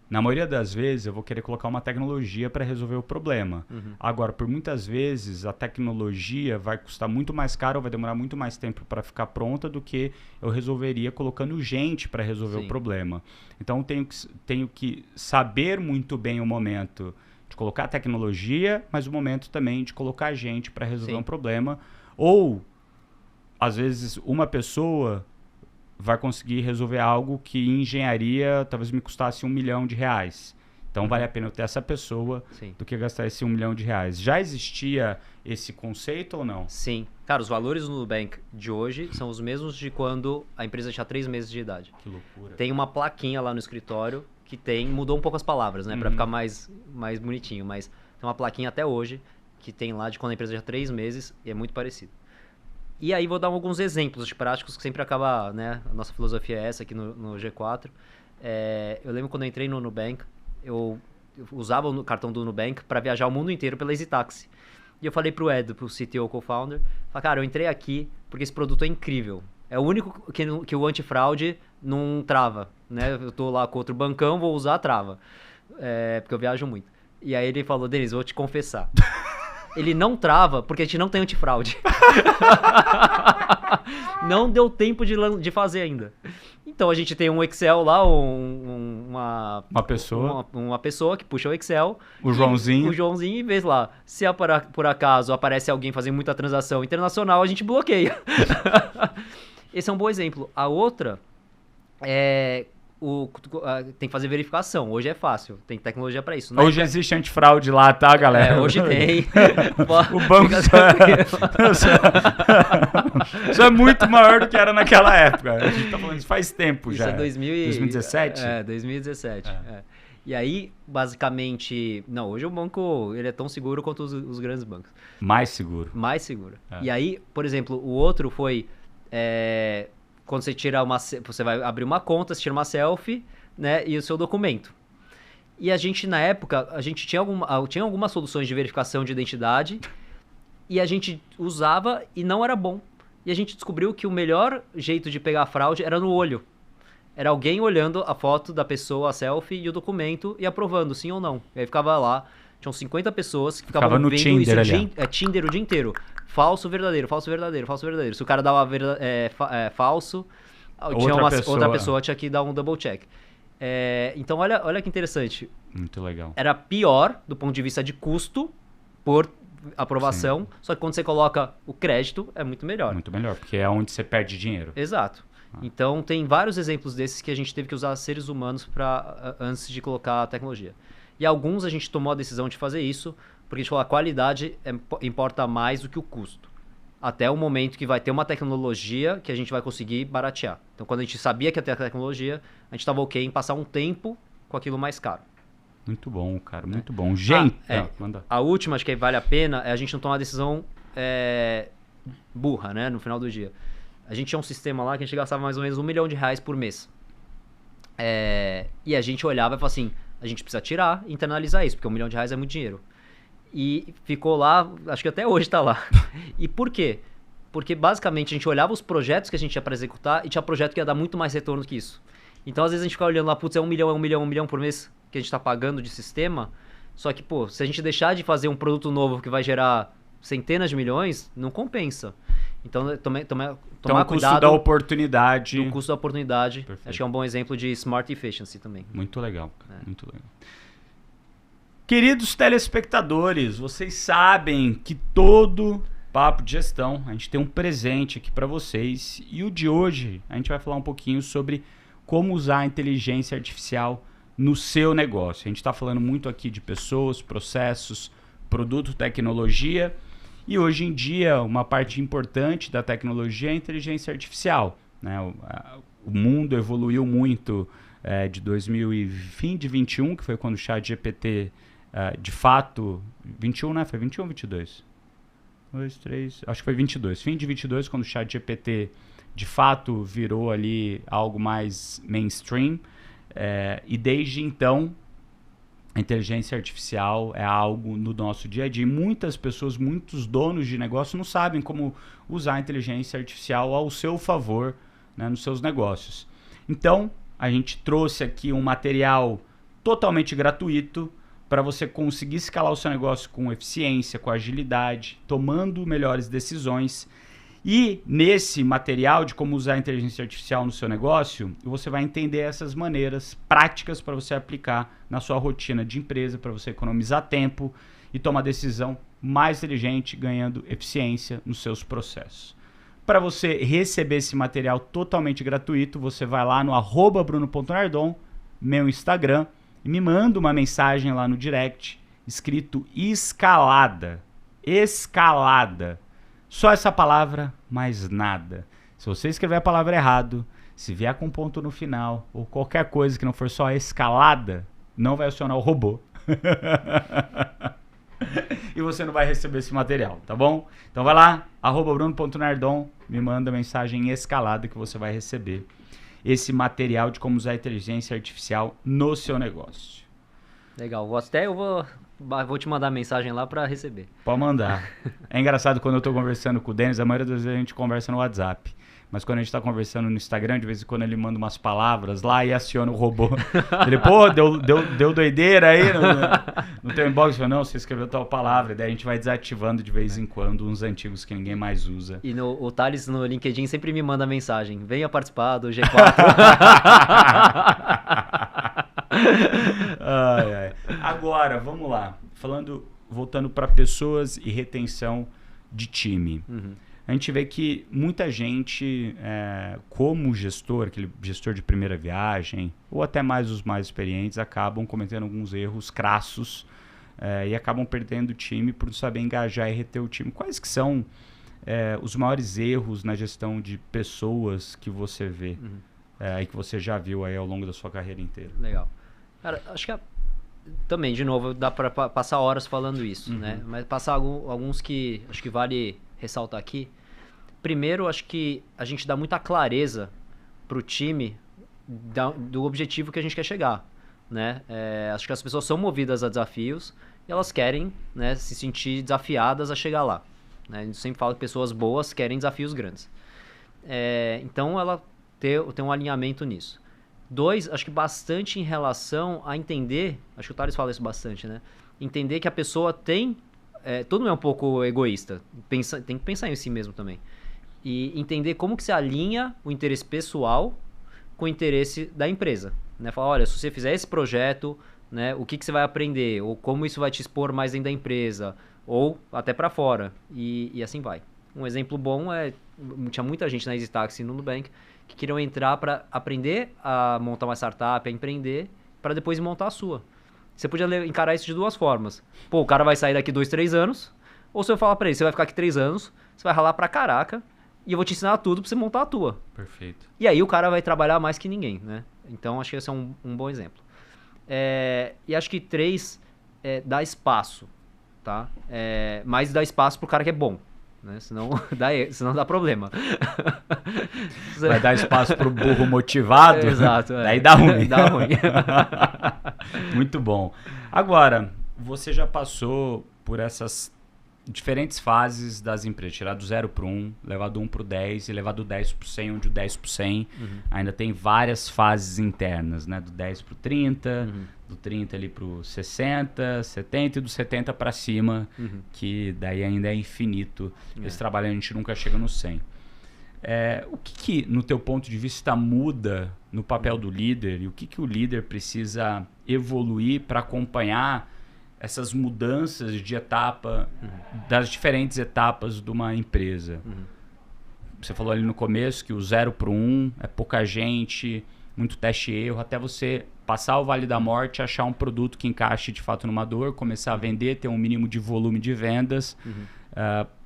Na maioria das vezes, eu vou querer colocar uma tecnologia para resolver o problema. Agora, por muitas vezes, a tecnologia vai custar muito mais caro, ou vai demorar muito mais tempo para ficar pronta do que eu resolveria colocando gente para resolver o problema. Então, tenho que saber muito bem o momento de colocar a tecnologia, mas o momento também de colocar gente para resolver um problema. Ou, às vezes, uma pessoa vai conseguir resolver algo que em engenharia talvez me custasse R$1 milhão. Então vale a pena eu ter essa pessoa do que gastar esse R$1 milhão. Já existia esse conceito ou não? Sim. Cara, os valores do Nubank de hoje são os mesmos de quando a empresa tinha 3 meses de idade. Que loucura. Tem uma plaquinha lá no escritório que mudou um pouco as palavras, né? Pra ficar mais bonitinho, mas tem uma plaquinha até hoje que tem lá de quando a empresa tinha 3 meses e é muito parecido. E aí vou dar alguns exemplos práticos que sempre acaba, né? A nossa filosofia é essa aqui no G4. Eu lembro quando eu entrei no Nubank, eu usava o cartão do Nubank para viajar o mundo inteiro pela EasyTaxi. E eu falei pro Ed, pro CTO co-founder, cara, eu entrei aqui porque esse produto é incrível. É o único que o antifraude não trava, né? Eu tô lá com outro bancão, vou usar, trava. Porque eu viajo muito. E aí ele falou, Denis, vou te confessar. Ele não trava porque a gente não tem antifraude. Não deu tempo de fazer ainda. Então a gente tem um Excel lá, uma pessoa que puxa o Excel. O Joãozinho. E vê lá. Se por acaso aparece alguém fazendo muita transação internacional, a gente bloqueia. Esse é um bom exemplo. A outra tem que fazer verificação. Hoje é fácil, tem tecnologia para isso. Hoje existe antifraude lá, tá, galera? Hoje tem. O banco isso é muito maior do que era naquela época. A gente tá falando isso faz tempo já. Isso é 2017? 2017. E aí, basicamente... Não, hoje o banco ele é tão seguro quanto os grandes bancos. Mais seguro. E aí, por exemplo, o outro foi... Quando você vai abrir uma conta, você tira uma selfie, né, e o seu documento. E a gente, na época, tinha algumas soluções de verificação de identidade e a gente usava e não era bom. E a gente descobriu que o melhor jeito de pegar a fraude era no olho. Era alguém olhando a foto da pessoa, a selfie e o documento e aprovando sim ou não. E aí ficava lá, tinham 50 pessoas que ficavam no vendo Tinder, isso Tinder o dia inteiro. Falso, verdadeiro, falso, verdadeiro, falso, verdadeiro. Se o cara dava falso, outra pessoa tinha que dar um double check. Então, olha que interessante. Muito legal. Era pior do ponto de vista de custo por aprovação, só que quando você coloca o crédito, é muito melhor. Muito melhor, porque é onde você perde dinheiro. Exato. Então, tem vários exemplos desses que a gente teve que usar seres humanos antes de colocar a tecnologia. E alguns a gente tomou a decisão de fazer isso, porque a gente falou, a qualidade importa mais do que o custo. Até o momento que vai ter uma tecnologia que a gente vai conseguir baratear. Então, quando a gente sabia que ia ter a tecnologia, a gente estava ok em passar um tempo com aquilo mais caro. Muito bom, cara, muito bom. Gente, manda. A última, acho que vale a pena, é a gente não tomar uma decisão burra, né, no final do dia. A gente tinha um sistema lá que a gente gastava mais ou menos R$1 milhão por mês. E a gente olhava e falava assim, a gente precisa tirar e internalizar isso, porque R$1 milhão é muito dinheiro. E ficou lá, acho que até hoje está lá. E por quê? Porque basicamente a gente olhava os projetos que a gente tinha para executar e tinha projeto que ia dar muito mais retorno que isso. Então às vezes a gente ficava olhando lá, putz, é 1 milhão por mês que a gente está pagando de sistema. Só que, pô, se a gente deixar de fazer um produto novo que vai gerar centenas de milhões, não compensa. Então tomar cuidado. Custo da oportunidade. O custo da oportunidade. Perfeito. Acho que é um bom exemplo de Smart Efficiency também. Muito legal, cara. Muito legal. Queridos telespectadores, vocês sabem que todo Papo de Gestão, a gente tem um presente aqui para vocês. E o de hoje, a gente vai falar um pouquinho sobre como usar a inteligência artificial no seu negócio. A gente está falando muito aqui de pessoas, processos, produto, tecnologia. E hoje em dia, uma parte importante da tecnologia é a inteligência artificial, né? O mundo evoluiu muito de 2020, de 21, que foi quando o ChatGPT, de fato... 21, né? Foi 21 ou 22? 2, 3... Acho que foi 22. Fim de 22, quando o ChatGPT, de fato, virou ali algo mais mainstream. E desde então, a inteligência artificial é algo no nosso dia a dia. E muitas pessoas, muitos donos de negócio não sabem como usar a inteligência artificial ao seu favor, né, nos seus negócios. Então, a gente trouxe aqui um material totalmente gratuito para você conseguir escalar o seu negócio com eficiência, com agilidade, tomando melhores decisões. E nesse material de como usar a inteligência artificial no seu negócio, você vai entender essas maneiras práticas para você aplicar na sua rotina de empresa, para você economizar tempo e tomar decisão mais inteligente, ganhando eficiência nos seus processos. Para você receber esse material totalmente gratuito, você vai lá no @bruno.nardon, meu Instagram, e me manda uma mensagem lá no direct, escrito escalada. Escalada. Só essa palavra, mais nada. Se você escrever a palavra errado, se vier com ponto no final, ou qualquer coisa que não for só escalada, não vai acionar o robô. E você não vai receber esse material, tá bom? Então vai lá, @bruno.nardon, me manda mensagem escalada que você vai receber esse material de como usar a inteligência artificial no seu negócio. Legal, eu vou te mandar mensagem lá para receber. Pode mandar. É engraçado quando eu tô conversando com o Denis, a maioria das vezes a gente conversa no WhatsApp. Mas quando a gente tá conversando no Instagram, de vez em quando ele manda umas palavras lá e aciona o robô. Ele, deu doideira aí no teu inbox. Eu, não, você escreveu tal palavra. E daí a gente vai desativando de vez em quando uns antigos que ninguém mais usa. E o Thales no LinkedIn sempre me manda mensagem. Venha participar do G4. Agora, vamos lá. Voltando para pessoas e retenção de time. Uhum. A gente vê que muita gente, como gestor, aquele gestor de primeira viagem, ou até mais os mais experientes, acabam cometendo alguns erros crassos e acabam perdendo o time por não saber engajar e reter o time. Quais que são os maiores erros na gestão de pessoas que você vê e que você já viu aí ao longo da sua carreira inteira? Legal. Cara, acho que também, de novo, dá para passar horas falando isso, né? Mas passar alguns que acho que vale ressaltar aqui. Primeiro, acho que a gente dá muita clareza para o time do objetivo que a gente quer chegar, né? Acho que as pessoas são movidas a desafios e elas querem, né, se sentir desafiadas a chegar lá, né? A gente sempre fala que pessoas boas querem desafios grandes. Então, ela tem um alinhamento nisso. 2, acho que bastante em relação a entender, acho que o Thales fala isso bastante, né? Entender que a pessoa tem... todo mundo é um pouco egoísta, tem que pensar em si mesmo também. E entender como que se alinha o interesse pessoal com o interesse da empresa, né? Falar, olha, se você fizer esse projeto, né, o que você vai aprender, ou como isso vai te expor mais dentro da empresa, ou até para fora, e assim vai. Um exemplo bom tinha muita gente na EasyTaxi e no Nubank que queriam entrar para aprender a montar uma startup, a empreender, para depois montar a sua. Você podia encarar isso de duas formas. Pô, o cara vai sair daqui 2, 3 anos, ou se eu falar para ele, você vai ficar aqui 3 anos, você vai ralar pra caraca, e eu vou te ensinar tudo pra você montar a tua. Perfeito. E aí o cara vai trabalhar mais que ninguém, né? Então acho que esse é um bom exemplo. E acho que 3, dá espaço, tá? Mas dá espaço pro cara que é bom, né? Senão dá problema. Vai dar espaço pro burro motivado? Exato. Daí dá ruim. Dá ruim. Muito bom. Agora, você já passou por essas diferentes fases das empresas, tirar do 0 para 1, levar do 1 para o 10 e levar do 10 para o 100, onde o 10 para o 100 ainda tem várias fases internas, né? Do 10 para o 30, do 30 ali para o 60, 70 e do 70 para cima, que daí ainda é infinito. Esse trabalho a gente nunca chega no 100. O que, no teu ponto de vista, muda no papel do líder e o que o líder precisa evoluir para acompanhar essas mudanças de etapa, das diferentes etapas de uma empresa? Você falou ali no começo que o 0 para o 1 é pouca gente, muito teste e erro, até você passar o Vale da Morte, achar um produto que encaixe de fato numa dor, começar a vender, ter um mínimo de volume de vendas,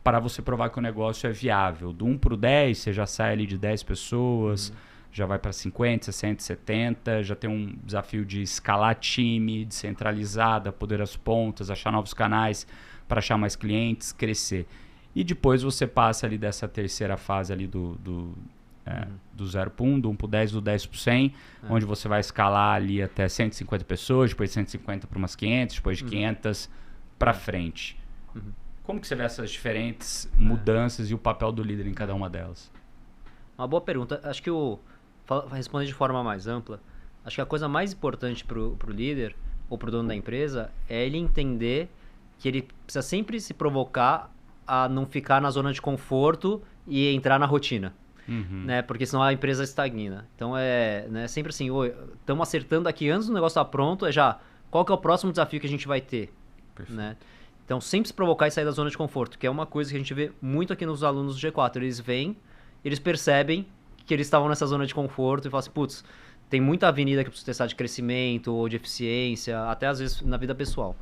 para você provar que o negócio é viável. Do 1 para o 10, você já sai ali de 10 pessoas, já vai para 50, 60, 70, já tem um desafio de escalar time, descentralizar, poder as pontas, achar novos canais para achar mais clientes, crescer. E depois você passa ali dessa terceira fase ali do 0 para 1, do 1 para o 10, do 10 para o 100, onde você vai escalar ali até 150 pessoas, depois 150 para umas 500, depois de 500 para frente. Como que você vê essas diferentes mudanças e o papel do líder em cada uma delas? Uma boa pergunta. Acho que responder de forma mais ampla, acho que a coisa mais importante para o líder ou para o dono da empresa é ele entender que ele precisa sempre se provocar a não ficar na zona de conforto e entrar na rotina. Né? Porque senão a empresa estagna. Então né, sempre assim, estamos acertando aqui antes do negócio estar pronto, qual que é o próximo desafio que a gente vai ter? Né? Então sempre se provocar e sair da zona de conforto, que é uma coisa que a gente vê muito aqui nos alunos do G4. Eles vêm, eles percebem que eles estavam nessa zona de conforto e falam assim, putz, tem muita avenida que eu preciso testar de crescimento ou de eficiência, até às vezes na vida pessoal.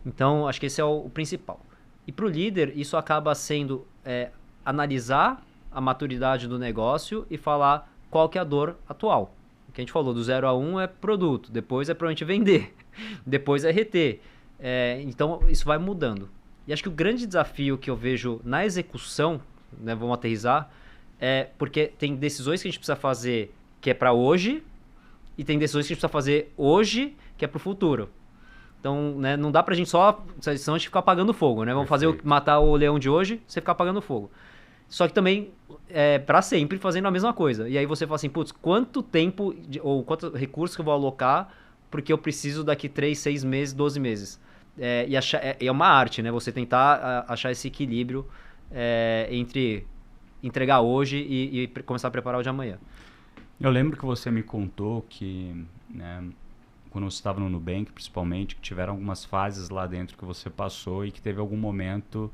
Então acho que esse é o principal. E para o líder, isso acaba sendo analisar a maturidade do negócio e falar qual que é a dor atual. O que a gente falou, do 0 a 1 é produto, depois é provavelmente vender, depois é reter. Então isso vai mudando. E acho que o grande desafio que eu vejo na execução, né, vamos aterrissar, porque tem decisões que a gente precisa fazer que é para hoje e tem decisões que a gente precisa fazer hoje que é para o futuro. Então, né, não dá pra gente só, senão a gente ficar apagando fogo, né? Vamos matar o leão de hoje, você ficar apagando fogo. Só que também para sempre fazendo a mesma coisa. E aí você fala assim, putz, quanto tempo ou quantos recursos que eu vou alocar porque eu preciso daqui 3, 6 meses, 12 meses. É uma arte, né? Você tentar achar esse equilíbrio entre entregar hoje e começar a preparar o de amanhã. Eu lembro que você me contou que, né, quando você estava no Nubank, principalmente, que tiveram algumas fases lá dentro que você passou e que teve algum momento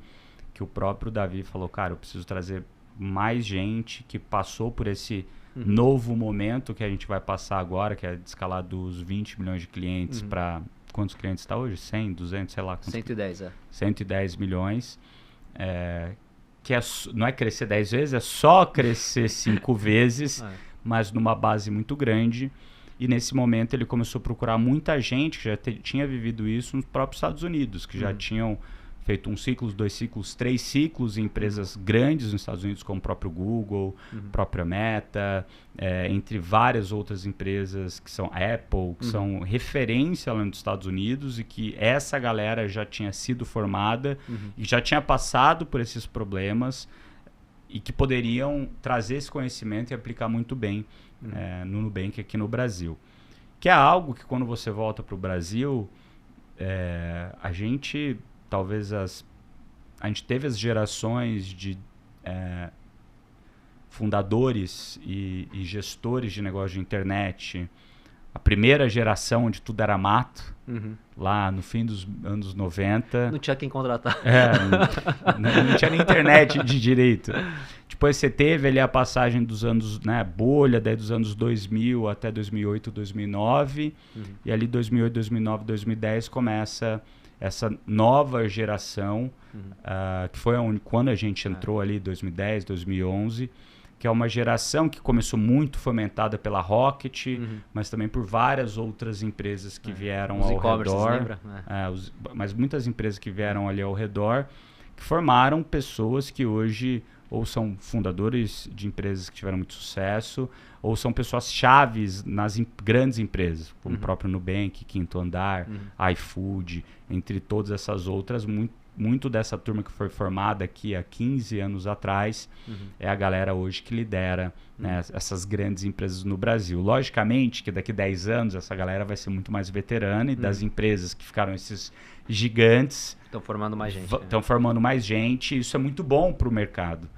que o próprio Davi falou, cara, eu preciso trazer mais gente que passou por esse novo momento que a gente vai passar agora, que é de escalar dos 20 milhões de clientes para... Quantos clientes está hoje? 100, 200, sei lá. 110, 110 milhões. Que não é crescer 10 vezes, é só crescer 5 vezes, mas numa base muito grande. E nesse momento ele começou a procurar muita gente que já tinha vivido isso nos próprios Estados Unidos, que já tinham feito 1 ciclo, 2 ciclos, 3 ciclos em empresas grandes nos Estados Unidos, como o próprio Google, própria Meta, entre várias outras empresas que são Apple, que são referência lá nos Estados Unidos e que essa galera já tinha sido formada e já tinha passado por esses problemas e que poderiam trazer esse conhecimento e aplicar muito bem no Nubank aqui no Brasil. Que é algo que quando você volta para o Brasil, a gente... Talvez a gente teve as gerações de fundadores e gestores de negócio de internet. A primeira geração onde tudo era mato, lá no fim dos anos 90. Não tinha quem contratar. Não tinha nem internet de direito. Depois você teve ali a passagem dos anos, né, bolha, daí dos anos 2000 até 2008, 2009. E ali 2008, 2009, 2010 começa... essa nova geração, que foi quando a gente entrou ali, 2010, 2011, que é uma geração que começou muito fomentada pela Rocket, mas também por várias outras empresas que vieram ao redor. Mas muitas empresas que vieram ali ao redor, que formaram pessoas que hoje ou são fundadores de empresas que tiveram muito sucesso, ou são pessoas chaves nas grandes empresas, como o próprio Nubank, Quinto Andar, iFood, entre todas essas outras. Muito dessa turma que foi formada aqui há 15 anos atrás é a galera hoje que lidera, né, essas grandes empresas no Brasil. Logicamente que daqui a 10 anos essa galera vai ser muito mais veterana e das empresas que ficaram esses gigantes... Estão formando mais gente. Estão formando mais gente, isso é muito bom para o mercado.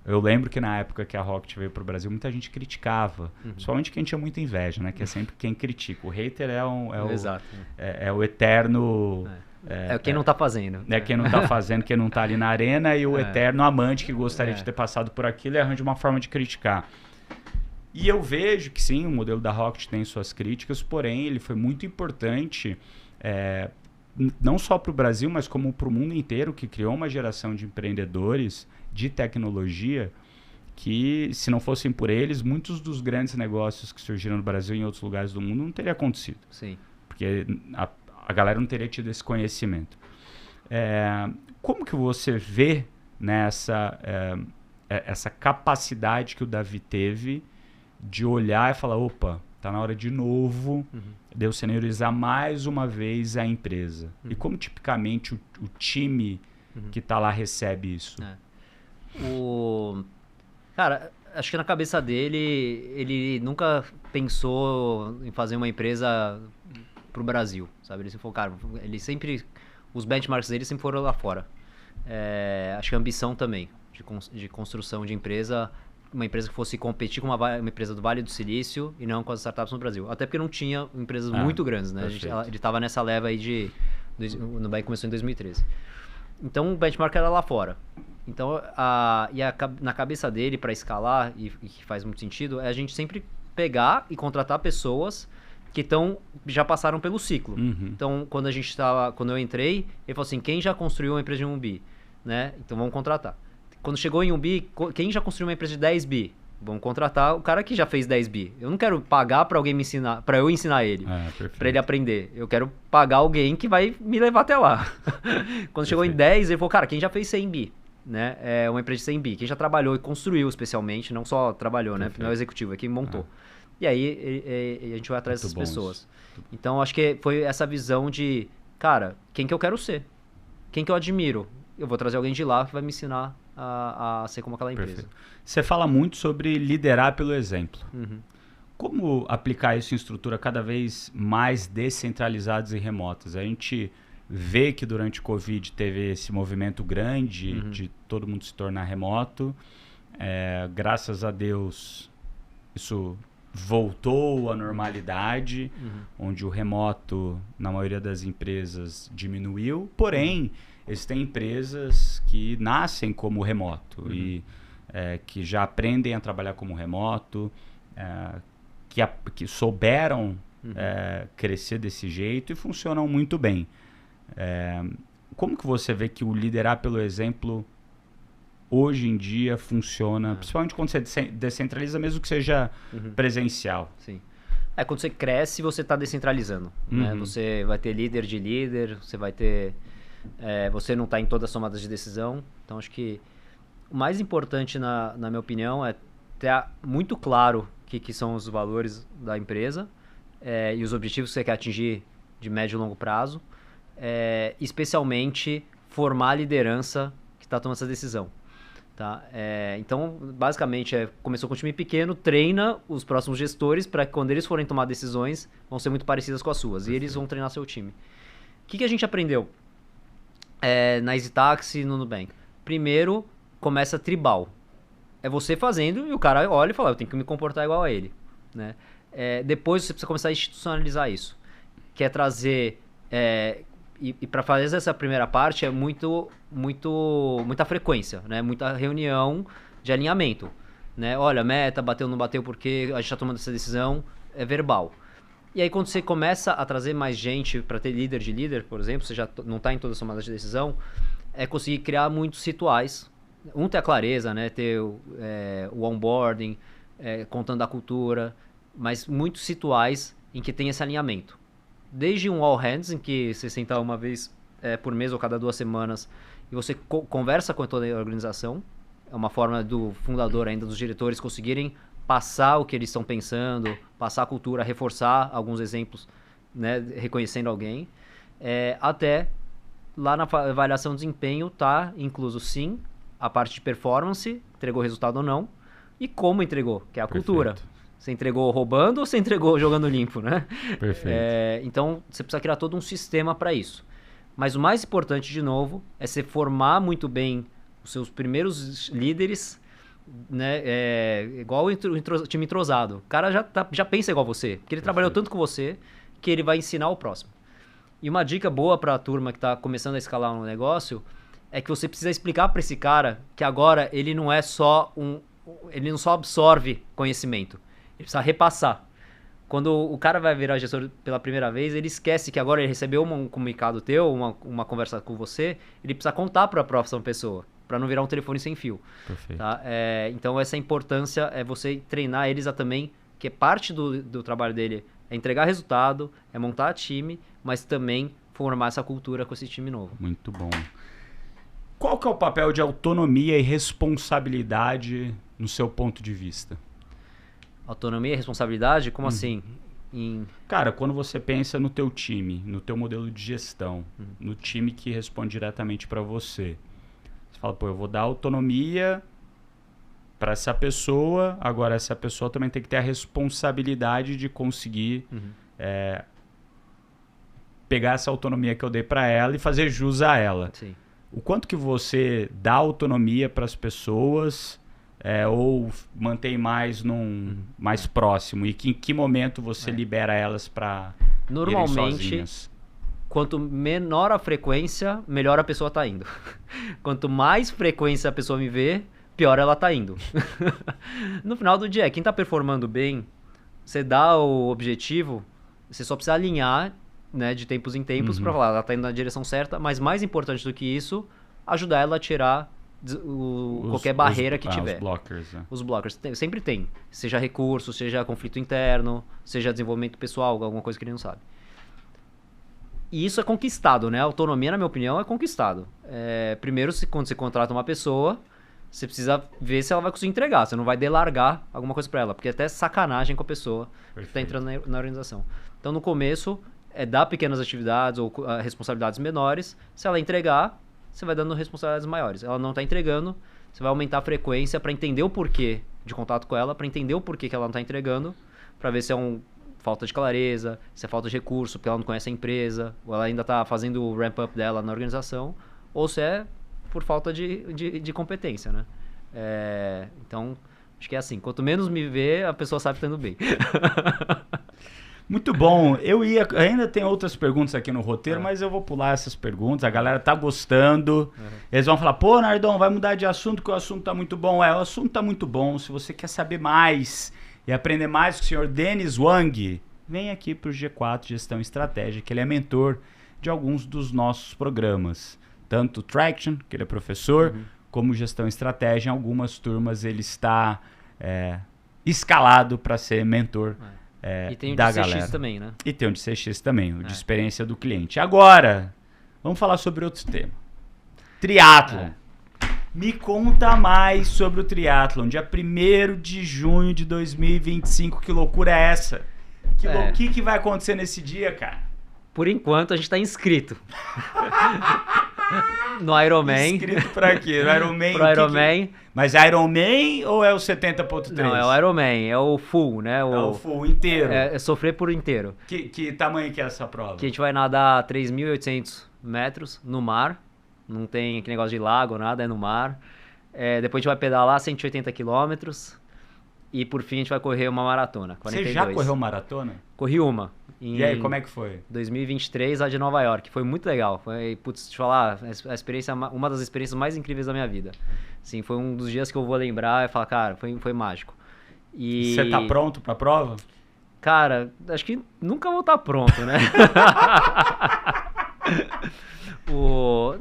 Eu lembro que na época que a Rocket veio para o Brasil, muita gente criticava. Principalmente quem tinha muita inveja, né? Que é sempre quem critica. O hater é o eterno... quem não está fazendo. Quem não está fazendo, quem não está ali na arena, e o eterno amante que gostaria de ter passado por aquilo e arranja uma forma de criticar. E eu vejo que sim, o modelo da Rocket tem suas críticas, porém ele foi muito importante, não só para o Brasil, mas como para o mundo inteiro, que criou uma geração de empreendedores de tecnologia que, se não fossem por eles, muitos dos grandes negócios que surgiram no Brasil e em outros lugares do mundo não teria acontecido. Sim. Porque a galera não teria tido esse conhecimento. Como que você vê nessa essa capacidade que o Davi teve de olhar e falar, opa, tá na hora de novo de eu seniorizar mais uma vez a empresa? E como tipicamente o time que tá lá recebe isso? Cara, acho que na cabeça dele, ele nunca pensou em fazer uma empresa pro Brasil, sabe? Ele sempre falou, cara, os benchmarks dele sempre foram lá fora. Acho que a ambição também, de construção de empresa, uma empresa que fosse competir com uma empresa do Vale do Silício e não com as startups no Brasil. Até porque não tinha empresas muito grandes, né? Ele estava nessa leva aí o Nubank começou em 2013. Então o benchmark era lá fora. Então, na cabeça dele, para escalar, e que faz muito sentido, é a gente sempre pegar e contratar pessoas que já passaram pelo ciclo. Então, quando eu entrei, ele falou assim, quem já construiu uma empresa de 1 bi? Né? Então, vamos contratar. Quando chegou em 1 bi, quem já construiu uma empresa de 10 bi? Vamos contratar o cara que já fez 10 bi. Eu não quero pagar para alguém me ensinar, para eu ensinar ele, para ele aprender. Eu quero pagar alguém que vai me levar até lá. Quando chegou em 10, ele falou, cara, quem já fez 100 bi? Né? É uma empresa de 100 bi. Quem já trabalhou e construiu especialmente, não só trabalhou, né? Não é o executivo, é quem montou. E aí a gente vai atrás dessas pessoas. Então acho que foi essa visão de, cara, quem que eu quero ser? Quem que eu admiro? Eu vou trazer alguém de lá que vai me ensinar a ser como aquela empresa. Perfeito. Você fala muito sobre liderar pelo exemplo. Como aplicar isso em estrutura cada vez mais descentralizadas e remotas? A gente vê que durante o Covid teve esse movimento grande de todo mundo se tornar remoto. Graças a Deus, isso voltou à normalidade, onde o remoto, na maioria das empresas, diminuiu. Porém, existem empresas que nascem como remoto e que já aprendem a trabalhar como remoto, que souberam crescer desse jeito e funcionam muito bem. Como que você vê que o liderar pelo exemplo hoje em dia funciona, principalmente quando você descentraliza, mesmo que seja presencial? Sim. Quando você cresce, você está descentralizando. Né? Você vai ter líder de líder, você vai ter... você não está em todas as tomadas de decisão. Então, acho que o mais importante, na minha opinião, é ter muito claro o que são os valores da empresa e os objetivos que você quer atingir de médio e longo prazo. Especialmente formar a liderança que está tomando essa decisão. Tá? Então, basicamente, começou com um time pequeno, treina os próximos gestores para que quando eles forem tomar decisões, vão ser muito parecidas com as suas. Perfeito. E eles vão treinar seu time. O que a gente aprendeu na EasyTaxi e no Nubank? Primeiro, começa tribal. É você fazendo e o cara olha e fala, eu tenho que me comportar igual a ele. Né? Depois, você precisa começar a institucionalizar isso. Que é trazer... E para fazer essa primeira parte é muita frequência, né? Muita reunião de alinhamento. Né? Olha, meta, bateu, não bateu, porque a gente está tomando essa decisão, é verbal. E aí quando você começa a trazer mais gente para ter líder de líder, por exemplo, você já não está em todas as tomadas de decisão, é conseguir criar muitos rituais. Ter a clareza, né? Ter o onboarding, contando a cultura, mas muitos rituais em que tem esse alinhamento. Desde um all hands, em que você senta uma vez por mês ou cada 2 semanas e você conversa com toda a organização. É uma forma do fundador ainda, dos diretores, conseguirem passar o que eles estão pensando, passar a cultura, reforçar alguns exemplos, né, reconhecendo alguém. Até lá na avaliação de desempenho tá incluso sim a parte de performance, entregou resultado ou não, e como entregou, que é a cultura. Você entregou roubando ou você entregou jogando limpo, né? Perfeito. Então, você precisa criar todo um sistema para isso. Mas o mais importante, de novo, é você formar muito bem os seus primeiros líderes, né? Igual o time entrosado. O cara já pensa igual você, porque ele trabalhou tanto com você que ele vai ensinar o próximo. E uma dica boa para a turma que está começando a escalar um negócio é que você precisa explicar para esse cara que agora ele não é só ele não só absorve conhecimento. Ele precisa repassar. Quando o cara vai virar gestor pela primeira vez, ele esquece que agora ele recebeu um comunicado teu, uma conversa com você, ele precisa contar para a próxima pessoa, para não virar um telefone sem fio. Perfeito. Tá? Então essa importância é você treinar eles a também, que é parte do trabalho dele, é entregar resultado, é montar time, mas também formar essa cultura com esse time novo. Muito bom. Qual que é o papel de autonomia e responsabilidade no seu ponto de vista? Autonomia e responsabilidade? Como assim? Cara, quando você pensa no teu time, no teu modelo de gestão, no time que responde diretamente para você, você fala, pô, eu vou dar autonomia para essa pessoa, agora essa pessoa também tem que ter a responsabilidade de conseguir pegar essa autonomia que eu dei para ela e fazer jus a ela. Sim. O quanto que você dá autonomia para as pessoas ou mantém mais mais próximo? E em que momento você libera elas para irem sozinhas? Quanto menor a frequência, melhor a pessoa tá indo. Quanto mais frequência a pessoa me vê, pior ela tá indo. No final do dia, quem tá performando bem, você dá o objetivo, você só precisa alinhar, né, de tempos em tempos para falar, ela tá indo na direção certa, mas mais importante do que isso, ajudar ela a tirar qualquer barreira que tiver. Os blockers. Os blockers. Sempre tem. Seja recurso, seja conflito interno, seja desenvolvimento pessoal, alguma coisa que ele não sabe. E isso é conquistado, né? A autonomia, na minha opinião, é conquistado. Primeiro, quando você contrata uma pessoa, você precisa ver se ela vai conseguir entregar. Você não vai delargar alguma coisa para ela, porque é até sacanagem com a pessoa que está entrando na organização. Então, no começo, dar pequenas atividades ou responsabilidades menores. Se ela entregar, você vai dando responsabilidades maiores. Ela não está entregando, você vai aumentar a frequência para entender o porquê de contato com ela, para entender o porquê que ela não está entregando, para ver se é falta de clareza, se é falta de recurso, porque ela não conhece a empresa, ou ela ainda está fazendo o ramp-up dela na organização, ou se é por falta de competência, né? Então, acho que é assim, quanto menos me vê, a pessoa sabe que está indo bem. Muito bom. Ainda tem outras perguntas aqui no roteiro, mas eu vou pular essas perguntas. A galera tá gostando. Eles vão falar, pô, Nardon, vai mudar de assunto que o assunto tá muito bom. O assunto tá muito bom. Se você quer saber mais e aprender mais com o senhor Denis Wang, vem aqui pro G4 Gestão Estratégica, que ele é mentor de alguns dos nossos programas. Tanto Traction, que ele é professor, como Gestão Estratégia. Em algumas turmas ele está escalado para ser mentor e tem o da de CX galera. também, né? E tem o de CX também, o de experiência do cliente. Agora, vamos falar sobre outro tema. Triatlon. Me conta mais sobre o triatlon. Dia 1º de junho de 2025. Que loucura é essa? O que vai acontecer nesse dia, cara? Por enquanto, a gente tá inscrito. No Ironman. Inscrito pra quê? No Ironman? Pro Ironman. Mas é Ironman ou é o 70.3? Não, é o Ironman. É o full, né? É o full inteiro. É sofrer por inteiro. Que tamanho que é essa prova? Que a gente vai nadar 3.800 metros no mar. Não tem aquele negócio de lago, nada, é no mar. Depois a gente vai pedalar 180 quilômetros. E por fim a gente vai correr uma maratona, 42. Você já correu maratona? Corri uma. E aí, como é que foi? 2023, a de Nova York. Foi muito legal. Foi, te falar, a experiência, uma das experiências mais incríveis da minha vida. Assim, foi um dos dias que eu vou lembrar e falar, cara, foi mágico. E você tá pronto pra prova? Cara, acho que nunca vou estar pronto, né?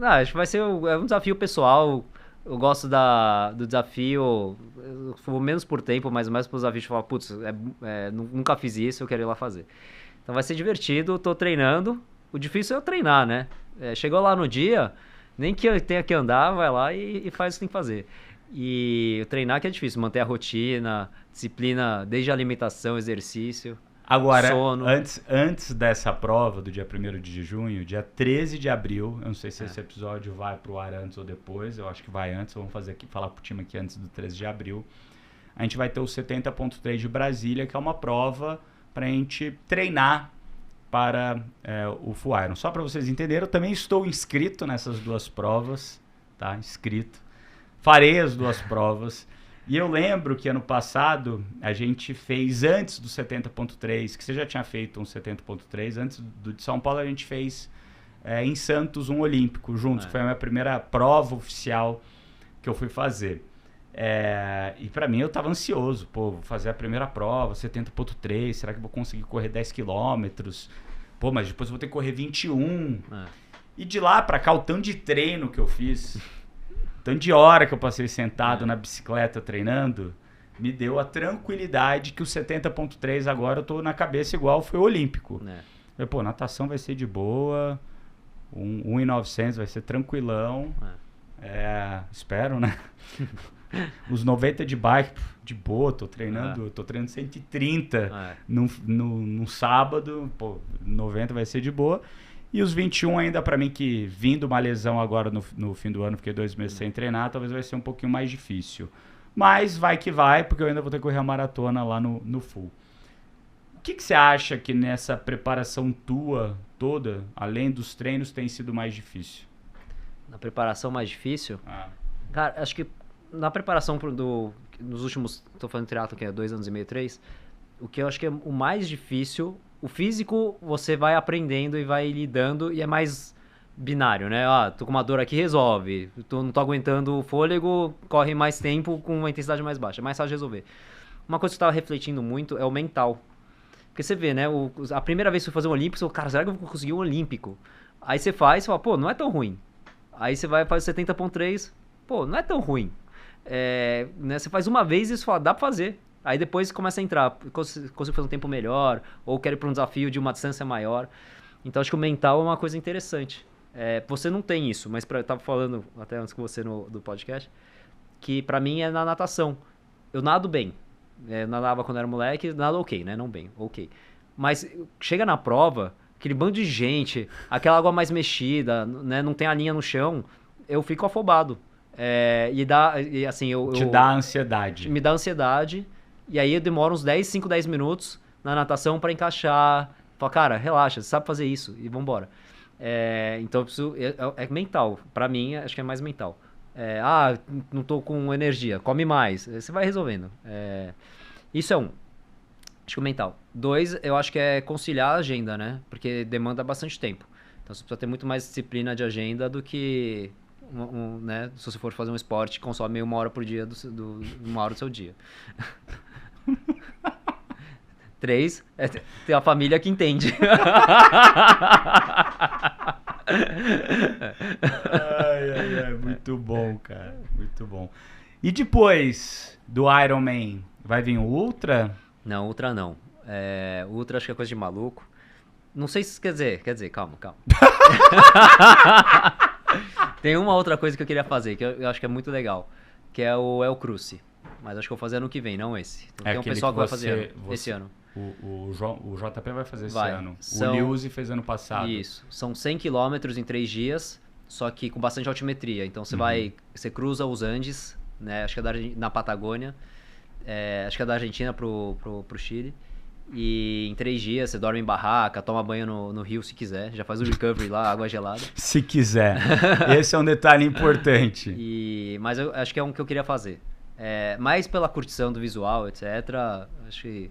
Acho que vai ser um desafio pessoal. Eu gosto do desafio, eu vou menos por tempo, mas mais por desafio de falar, putz, nunca fiz isso, eu quero ir lá fazer. Então vai ser divertido, tô treinando. O difícil é eu treinar, né? Chegou lá no dia, nem que eu tenha que andar, vai lá e faz o que tem que fazer. E treinar que é difícil, manter a rotina, disciplina, desde a alimentação, exercício. Agora, sono. Antes dessa prova, do dia 1º de junho, dia 13 de abril, eu não sei se esse episódio vai pro ar antes ou depois, eu acho que vai antes, vamos falar pro time aqui antes do 13 de abril, a gente vai ter o 70.3 de Brasília, que é uma prova pra gente treinar para o Full Iron. Só para vocês entenderem, eu também estou inscrito nessas duas provas, tá? Inscrito. Farei as duas provas. E eu lembro que ano passado a gente fez antes do 70.3, que você já tinha feito um 70.3, antes do de São Paulo a gente fez em Santos um olímpico juntos, que foi a minha primeira prova oficial que eu fui fazer. E pra mim eu tava ansioso, pô, vou fazer a primeira prova, 70.3, será que eu vou conseguir correr 10 quilômetros? Pô, mas depois eu vou ter que correr 21. E de lá pra cá, o tanto de treino que eu fiz, o tanto de hora que eu passei sentado na bicicleta treinando, me deu a tranquilidade que o 70.3 agora eu tô na cabeça igual foi o olímpico. Pô, natação vai ser de boa, 1.900 vai ser tranquilão. Espero, né? Os 90 de bike, de boa, tô treinando 130 num sábado, pô, 90 vai ser de boa. E os 21 ainda pra mim, que vindo uma lesão agora no fim do ano, fiquei 2 meses sem treinar, talvez vai ser um pouquinho mais difícil. Mas vai que vai, porque eu ainda vou ter que correr a maratona lá no full. O que você acha que nessa preparação tua toda, além dos treinos, tem sido mais difícil? Na preparação mais difícil? Cara, acho que na preparação nos últimos, tô falando de triatlo, que é 2 anos e meio, 3, o que eu acho que é o mais difícil, o físico você vai aprendendo e vai lidando e é mais binário, né? Tô com uma dor aqui, resolve. Não tô aguentando o fôlego, corre mais tempo com uma intensidade mais baixa. É mais fácil de resolver. Uma coisa que eu tava refletindo muito é o mental. Porque você vê, né? A primeira vez que você fazer um olímpico, você fala, cara, será que eu vou conseguir um olímpico? Aí você faz e fala, pô, não é tão ruim. Aí você vai e faz 70.3, pô, não é tão ruim. Né, você faz uma vez e você fala, dá pra fazer. Aí depois começa a entrar, consigo fazer um tempo melhor, ou quero ir pra um desafio de uma distância maior. Então acho que o mental é uma coisa interessante. Você não tem isso, mas eu tava falando até antes com você do podcast, que pra mim é na natação. Eu nado bem. Eu nadava quando era moleque, nado ok, né? Não bem, ok. Mas chega na prova, aquele bando de gente, aquela água mais mexida, né? Não tem a linha no chão, eu fico afobado. Te dá ansiedade. Me dá ansiedade. E aí eu demoro uns 10 minutos na natação pra encaixar. Fala, cara, relaxa, você sabe fazer isso. E vambora. Então eu preciso. É mental. Pra mim, acho que é mais mental. Não tô com energia. Come mais. Você vai resolvendo. Isso é um. Acho que o mental. 2, eu acho que é conciliar a agenda, né? Porque demanda bastante tempo. Então você precisa ter muito mais disciplina de agenda do que... né? Se você for fazer um esporte, consome 1 hora por dia, 1 hora do seu dia. 3, ter a família que entende. Muito bom, cara. Muito bom. E depois do Ironman, vai vir o Ultra? Não, Ultra não. Ultra acho que é coisa de maluco. Não sei se quer dizer, calma. Tem uma outra coisa que eu queria fazer, que eu acho que é muito legal, que é o El Cruce. Mas acho que eu vou fazer ano que vem, não esse. Então, tem um pessoal que vai fazer esse ano. O JP vai fazer esse ano. O Liuzi fez ano passado. Isso. São 100 km em 3 dias, só que com bastante altimetria. Então você cruza os Andes, né? Acho que é na Patagônia. Acho que é da Argentina pro Chile. E em 3 dias você dorme em barraca, toma banho no rio se quiser. Já faz o recovery lá, água gelada. Se quiser. Esse é um detalhe importante. Mas eu acho que é um que eu queria fazer. Mais pela curtição do visual, etc. Acho que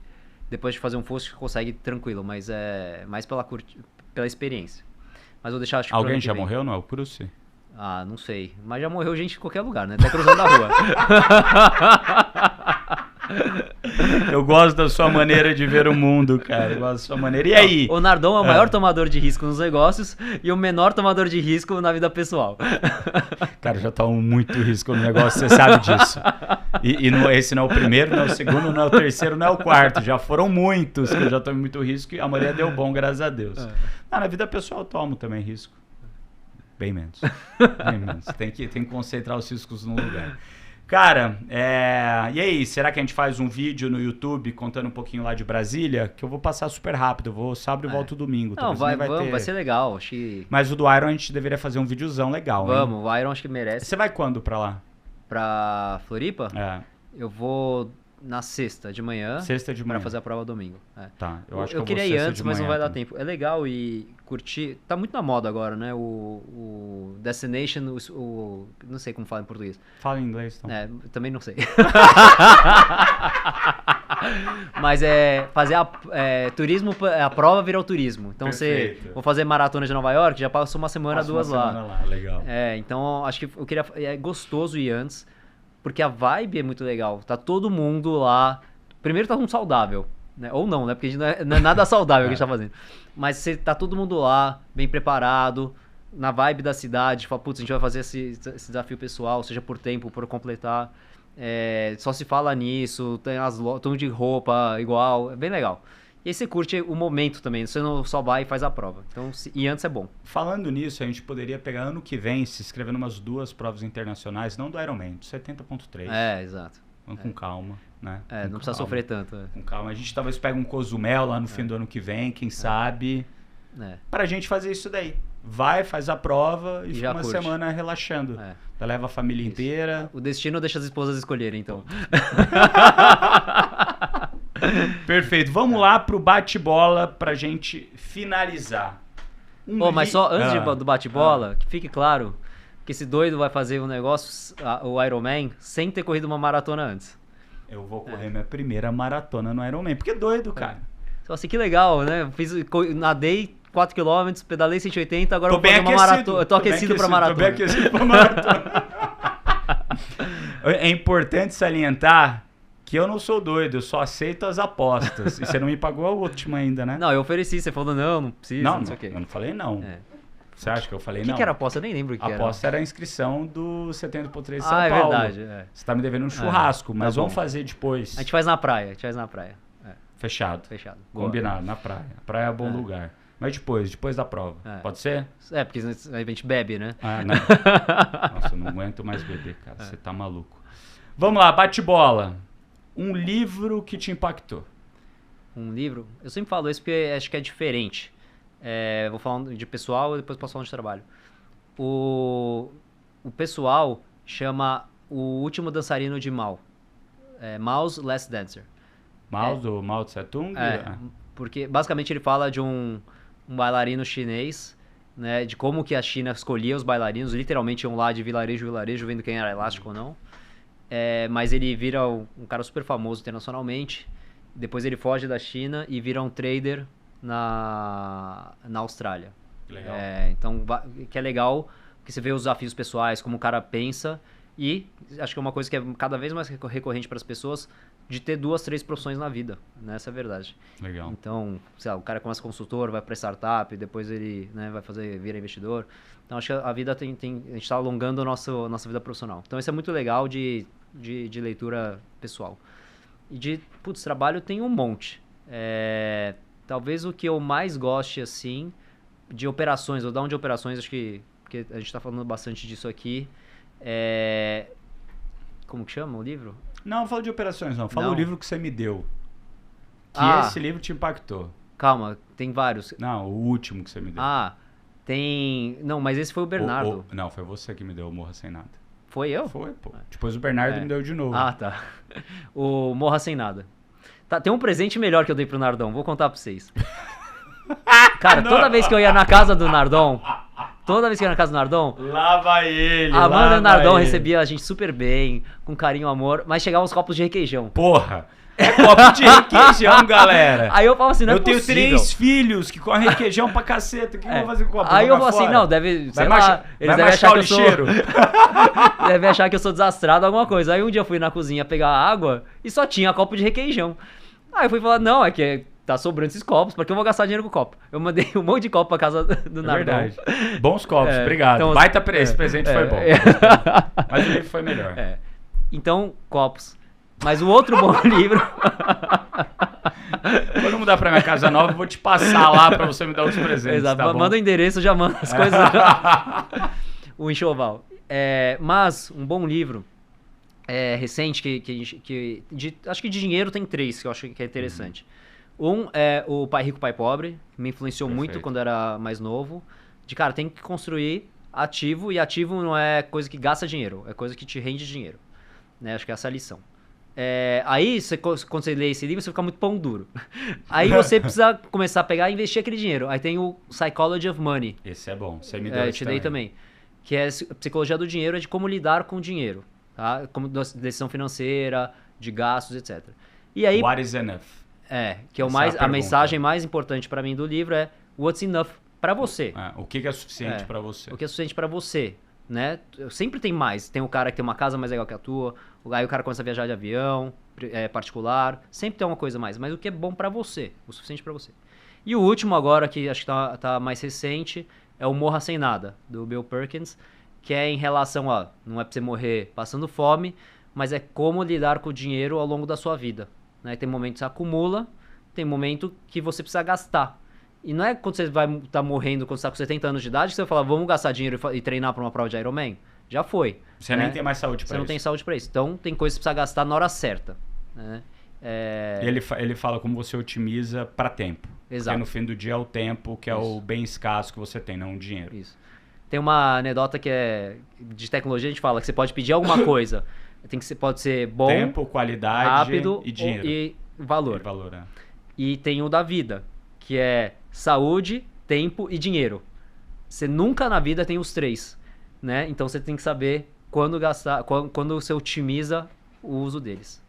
depois de fazer um full, você consegue tranquilo. Mas é mais pela experiência. Mas vou deixar... Alguém já morreu no El Cruce? Não sei. Mas já morreu gente em qualquer lugar, né? Até cruzando a rua. Eu gosto da sua maneira de ver o mundo, cara. Eu gosto da sua maneira. E aí? O Nardon é o maior tomador de risco nos negócios e o menor tomador de risco na vida pessoal. Cara, eu já tomo muito risco no negócio, você sabe disso. Esse não é o primeiro, não é o segundo, não é o terceiro, não é o quarto. Já foram muitos que eu já tomei muito risco e a maioria deu bom, graças a Deus. Na vida pessoal eu tomo também risco. Bem menos. Tem que concentrar os riscos no lugar. Cara, e aí, será que a gente faz um vídeo no YouTube contando um pouquinho lá de Brasília? Que eu vou passar super rápido, eu vou sábado e volto domingo. Não, vai ser legal. Acho que... Mas o do Iron a gente deveria fazer um videozão legal, Vamos, o Iron acho que merece. Você vai quando pra lá? Pra Floripa? Eu vou na sexta de manhã. Pra fazer a prova domingo. Tá, eu acho que eu queria ir antes, mas não vai dar tempo. É legal e curtir. Tá muito na moda agora, né? O Destination, não sei como fala em português. Fala em inglês, então. Também não sei. Mas fazer turismo, a prova virou turismo. Então vou fazer maratona de Nova York, já passo uma semana, 2 lá. Legal. Então acho que é gostoso ir antes. porque a vibe é muito legal. Tá todo mundo lá. Primeiro tá todo mundo saudável, né? Ou não, né? Porque a gente não é nada saudável que a gente tá fazendo. Mas tá todo mundo lá, bem preparado, na vibe da cidade. Fala, putz, a gente vai fazer esse desafio pessoal, seja por tempo, por completar. Só se fala nisso, tem tom de roupa igual, é bem legal. E aí você curte o momento também, você não só vai e faz a prova. Então, e antes é bom. Falando nisso, a gente poderia pegar ano que vem, se inscrever em umas 2 provas internacionais, não do Ironman, do 70.3. Exato. Vamos com calma, né? Não precisa sofrer tanto. Com calma. A gente talvez pegue um Cozumel lá no fim do ano que vem, quem sabe, pra gente fazer isso daí. Vai, faz a prova e fica uma semana relaxando. Leva a família inteira. O destino deixa as esposas escolherem, então. Perfeito. Vamos lá pro bate-bola pra gente finalizar. Mas só antes do bate-bola, que fique claro que esse doido vai fazer um negócio, o Ironman, sem ter corrido uma maratona antes. Eu vou correr minha primeira maratona no Ironman, porque é doido, cara. Então, assim, que legal, né? Nadei 4 km, pedalei 180, agora eu vou fazer uma maratona. Eu tô aquecido pra maratona. Tô bem aquecido pra maratona. É importante salientar que eu não sou doido, eu só aceito as apostas. E você não me pagou a última ainda, né? Não, eu ofereci, você falou não precisa, não sei o quê. Eu não falei não. Você acha que eu falei não? O que era a aposta? Eu nem lembro o que era. A aposta era a inscrição do 70.3 São Paulo. Paulo. É verdade. Você tá me devendo um churrasco, mas vamos fazer depois. A gente faz na praia, Fechado. Combinado, na praia. A praia é um bom lugar. Mas depois da prova. Pode ser? Porque a gente bebe, né? Né? Nossa, eu não aguento mais beber, cara. Você tá maluco. Vamos lá, bate-bola. Um livro que te impactou. Um livro? Eu sempre falo isso porque acho que é diferente. Vou falar de pessoal e depois posso falar de trabalho. O pessoal chama O Último Dançarino de Mao. Mao's Last Dancer. Do Mao Tse Tung? Porque basicamente ele fala de um bailarino chinês, né, de como que a China escolhia os bailarinos, literalmente iam lá de vilarejo em vilarejo, vendo quem era elástico ou não. Mas ele vira um cara super famoso internacionalmente, depois ele foge da China e vira um trader na Austrália. Legal. Então, que é legal, porque você vê os desafios pessoais, como o cara pensa, e acho que é uma coisa que é cada vez mais recorrente para as pessoas, de ter 2, 3 profissões na vida, né? Essa é a verdade. Legal. Então, sei lá, o cara começa consultor, vai para startup, depois ele, né, vira investidor. Então, acho que a vida a gente está alongando a nossa vida profissional. Então, isso é muito legal de leitura pessoal. E trabalho tem um monte. Talvez o que eu mais goste, assim, de operações, vou dar um de operações, acho que porque a gente está falando bastante disso aqui. Como que chama o livro? Não falo de operações, não. Fala o livro que você me deu. Que esse livro te impactou. Calma, tem vários. Não, o último que você me deu. Tem... Não, mas esse foi o Bernardo. Não, foi você que me deu o Morra Sem Nada. Foi eu? Foi, pô. Depois o Bernardo me deu de novo. Tá. O Morra Sem Nada. Tem um presente melhor que eu dei pro Nardon, vou contar pra vocês. Cara, toda vez que eu ia na casa do Nardon... Lá vai ele, a Amanda e o Nardon recebia a gente super bem, com carinho e amor, mas chegavam os copos de requeijão. Porra! É copo de requeijão, galera. Aí eu falo assim, não é possível. Eu tenho 3 filhos que correm requeijão pra caceta. O que eu vou fazer com o copo? Aí eu falo assim, não, deve... Sei lá, eles devem achar que eu sou... Deve achar que eu sou desastrado, alguma coisa. Aí um dia eu fui na cozinha pegar água e só tinha copo de requeijão. Aí eu fui falar, não, é que tá sobrando esses copos, pra que eu vou gastar dinheiro com copo? Eu mandei um monte de copo pra casa do Nardon. Verdade. Bons copos, obrigado. Então, esse presente foi bom. Mas o livro foi melhor. Então, copos. Mas o outro bom livro... Quando eu mudar pra minha casa nova, eu vou te passar lá pra você me dar os presentes. Exato. Tá bom? Manda o endereço, já manda as coisas. O enxoval. Mas um bom livro recente, acho que de dinheiro tem 3 que eu acho que é interessante. Um é o Pai Rico, Pai Pobre, que me influenciou muito quando eu era mais novo. Cara, tem que construir ativo, e ativo não é coisa que gasta dinheiro, é coisa que te rende dinheiro. Né? Acho que é essa a lição. Aí, quando você lê esse livro, você fica muito pão duro. Aí você precisa começar a pegar e investir aquele dinheiro. Aí tem o Psychology of Money. Esse é bom, você me deu eu te dei também. Que é a psicologia do dinheiro, é de como lidar com o dinheiro. Tá? Como decisão financeira, de gastos, etc. E aí, What is enough? Que é a mensagem mais importante para mim do livro é What's enough para você. O que é suficiente para você. O que é suficiente para você. né? Sempre tem mais. Tem o cara que tem uma casa mais legal que a tua, aí o cara começa a viajar de avião, particular, sempre tem uma coisa a mais, mas o que é bom pra você, o suficiente pra você. E o último agora, que acho que tá mais recente, é o Morra Sem Nada, do Bill Perkins, que é em relação a, não é pra você morrer passando fome, mas é como lidar com o dinheiro ao longo da sua vida, né? Tem momento que você acumula, tem momento que você precisa gastar. E não é quando você vai estar morrendo, quando você tá com 70 anos de idade, que você vai falar, vamos gastar dinheiro e treinar pra uma prova de Ironman. Já foi. Você nem tem mais saúde pra isso. Você não tem saúde pra isso. Então, tem coisas que você precisa gastar na hora certa, né? Ele fala como você otimiza pra tempo. Exato. Porque no fim do dia é o tempo que é o bem escasso que você tem, não o dinheiro. Isso. Tem uma anedota que é de tecnologia, a gente fala que você pode pedir alguma coisa. Pode ser bom, tempo, qualidade, rápido e dinheiro. E valor. E valor, é. E tem o da vida, que é saúde, tempo e dinheiro. Você nunca na vida tem os três, né? Então você tem que saber quando gastar, quando você otimiza o uso deles.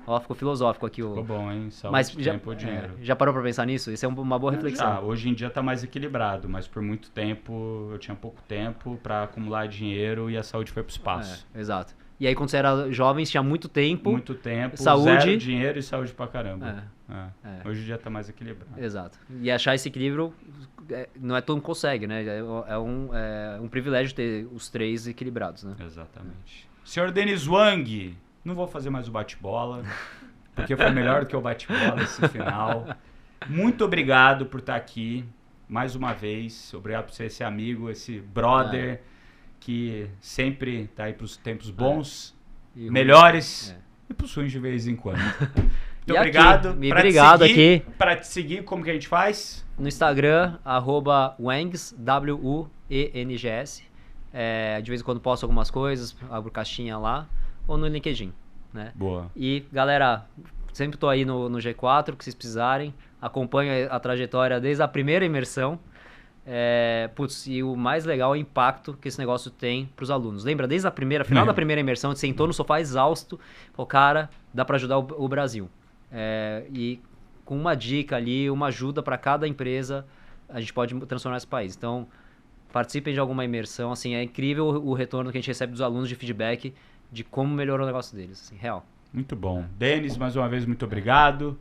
Ó, ficou filosófico aqui. Ficou bom, hein? Saúde, mas tempo, dinheiro. Já parou pra pensar nisso? Isso é uma boa reflexão. Já, hoje em dia tá mais equilibrado, mas por muito tempo, eu tinha pouco tempo pra acumular dinheiro e a saúde foi pro espaço. Exato. E aí quando você era jovem, tinha muito tempo, saúde, zero dinheiro e saúde pra caramba. Hoje em dia tá mais equilibrado. Exato. E achar esse equilíbrio, não é todo mundo consegue, né? É um privilégio ter os três equilibrados, né? Exatamente. Senhor Denis Wang, não vou fazer mais o bate-bola, porque foi melhor do que o bate-bola esse final. Muito obrigado por estar aqui mais uma vez. Obrigado por ser esse amigo, esse brother que sempre tá aí pros tempos bons, melhores e pros ruins de vez em quando. Muito obrigado. Obrigado aqui. Para te seguir, como que a gente faz? No Instagram, @Wengs, WUENGS. De vez em quando posto algumas coisas, abro caixinha lá. Ou no LinkedIn, né? Boa. E, galera, sempre tô aí no G4, que vocês precisarem. Acompanho a trajetória desde a primeira imersão. E o mais legal é o impacto que esse negócio tem pros alunos. Lembra, desde a final da primeira imersão, a gente sentou no sofá exausto. Falou, cara, dá pra ajudar o Brasil. E com uma dica ali, uma ajuda para cada empresa, a gente pode transformar esse país. Então, participem de alguma imersão. Assim, é incrível o retorno que a gente recebe dos alunos de feedback de como melhorou o negócio deles, assim, real. Muito bom. Denis, mais uma vez, muito obrigado.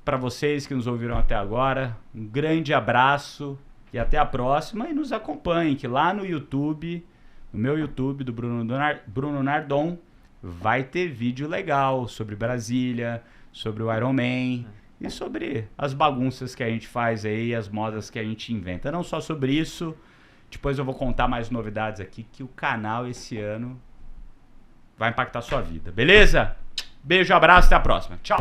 Para vocês que nos ouviram até agora, um grande abraço e até a próxima. E nos acompanhem, que lá no YouTube, no meu YouTube, do Bruno Nardon, vai ter vídeo legal sobre Brasília, sobre o Ironman e sobre as bagunças que a gente faz aí, as modas que a gente inventa. Não só sobre isso, depois eu vou contar mais novidades aqui, que o canal esse ano vai impactar a sua vida, beleza? Beijo, abraço, até a próxima. Tchau!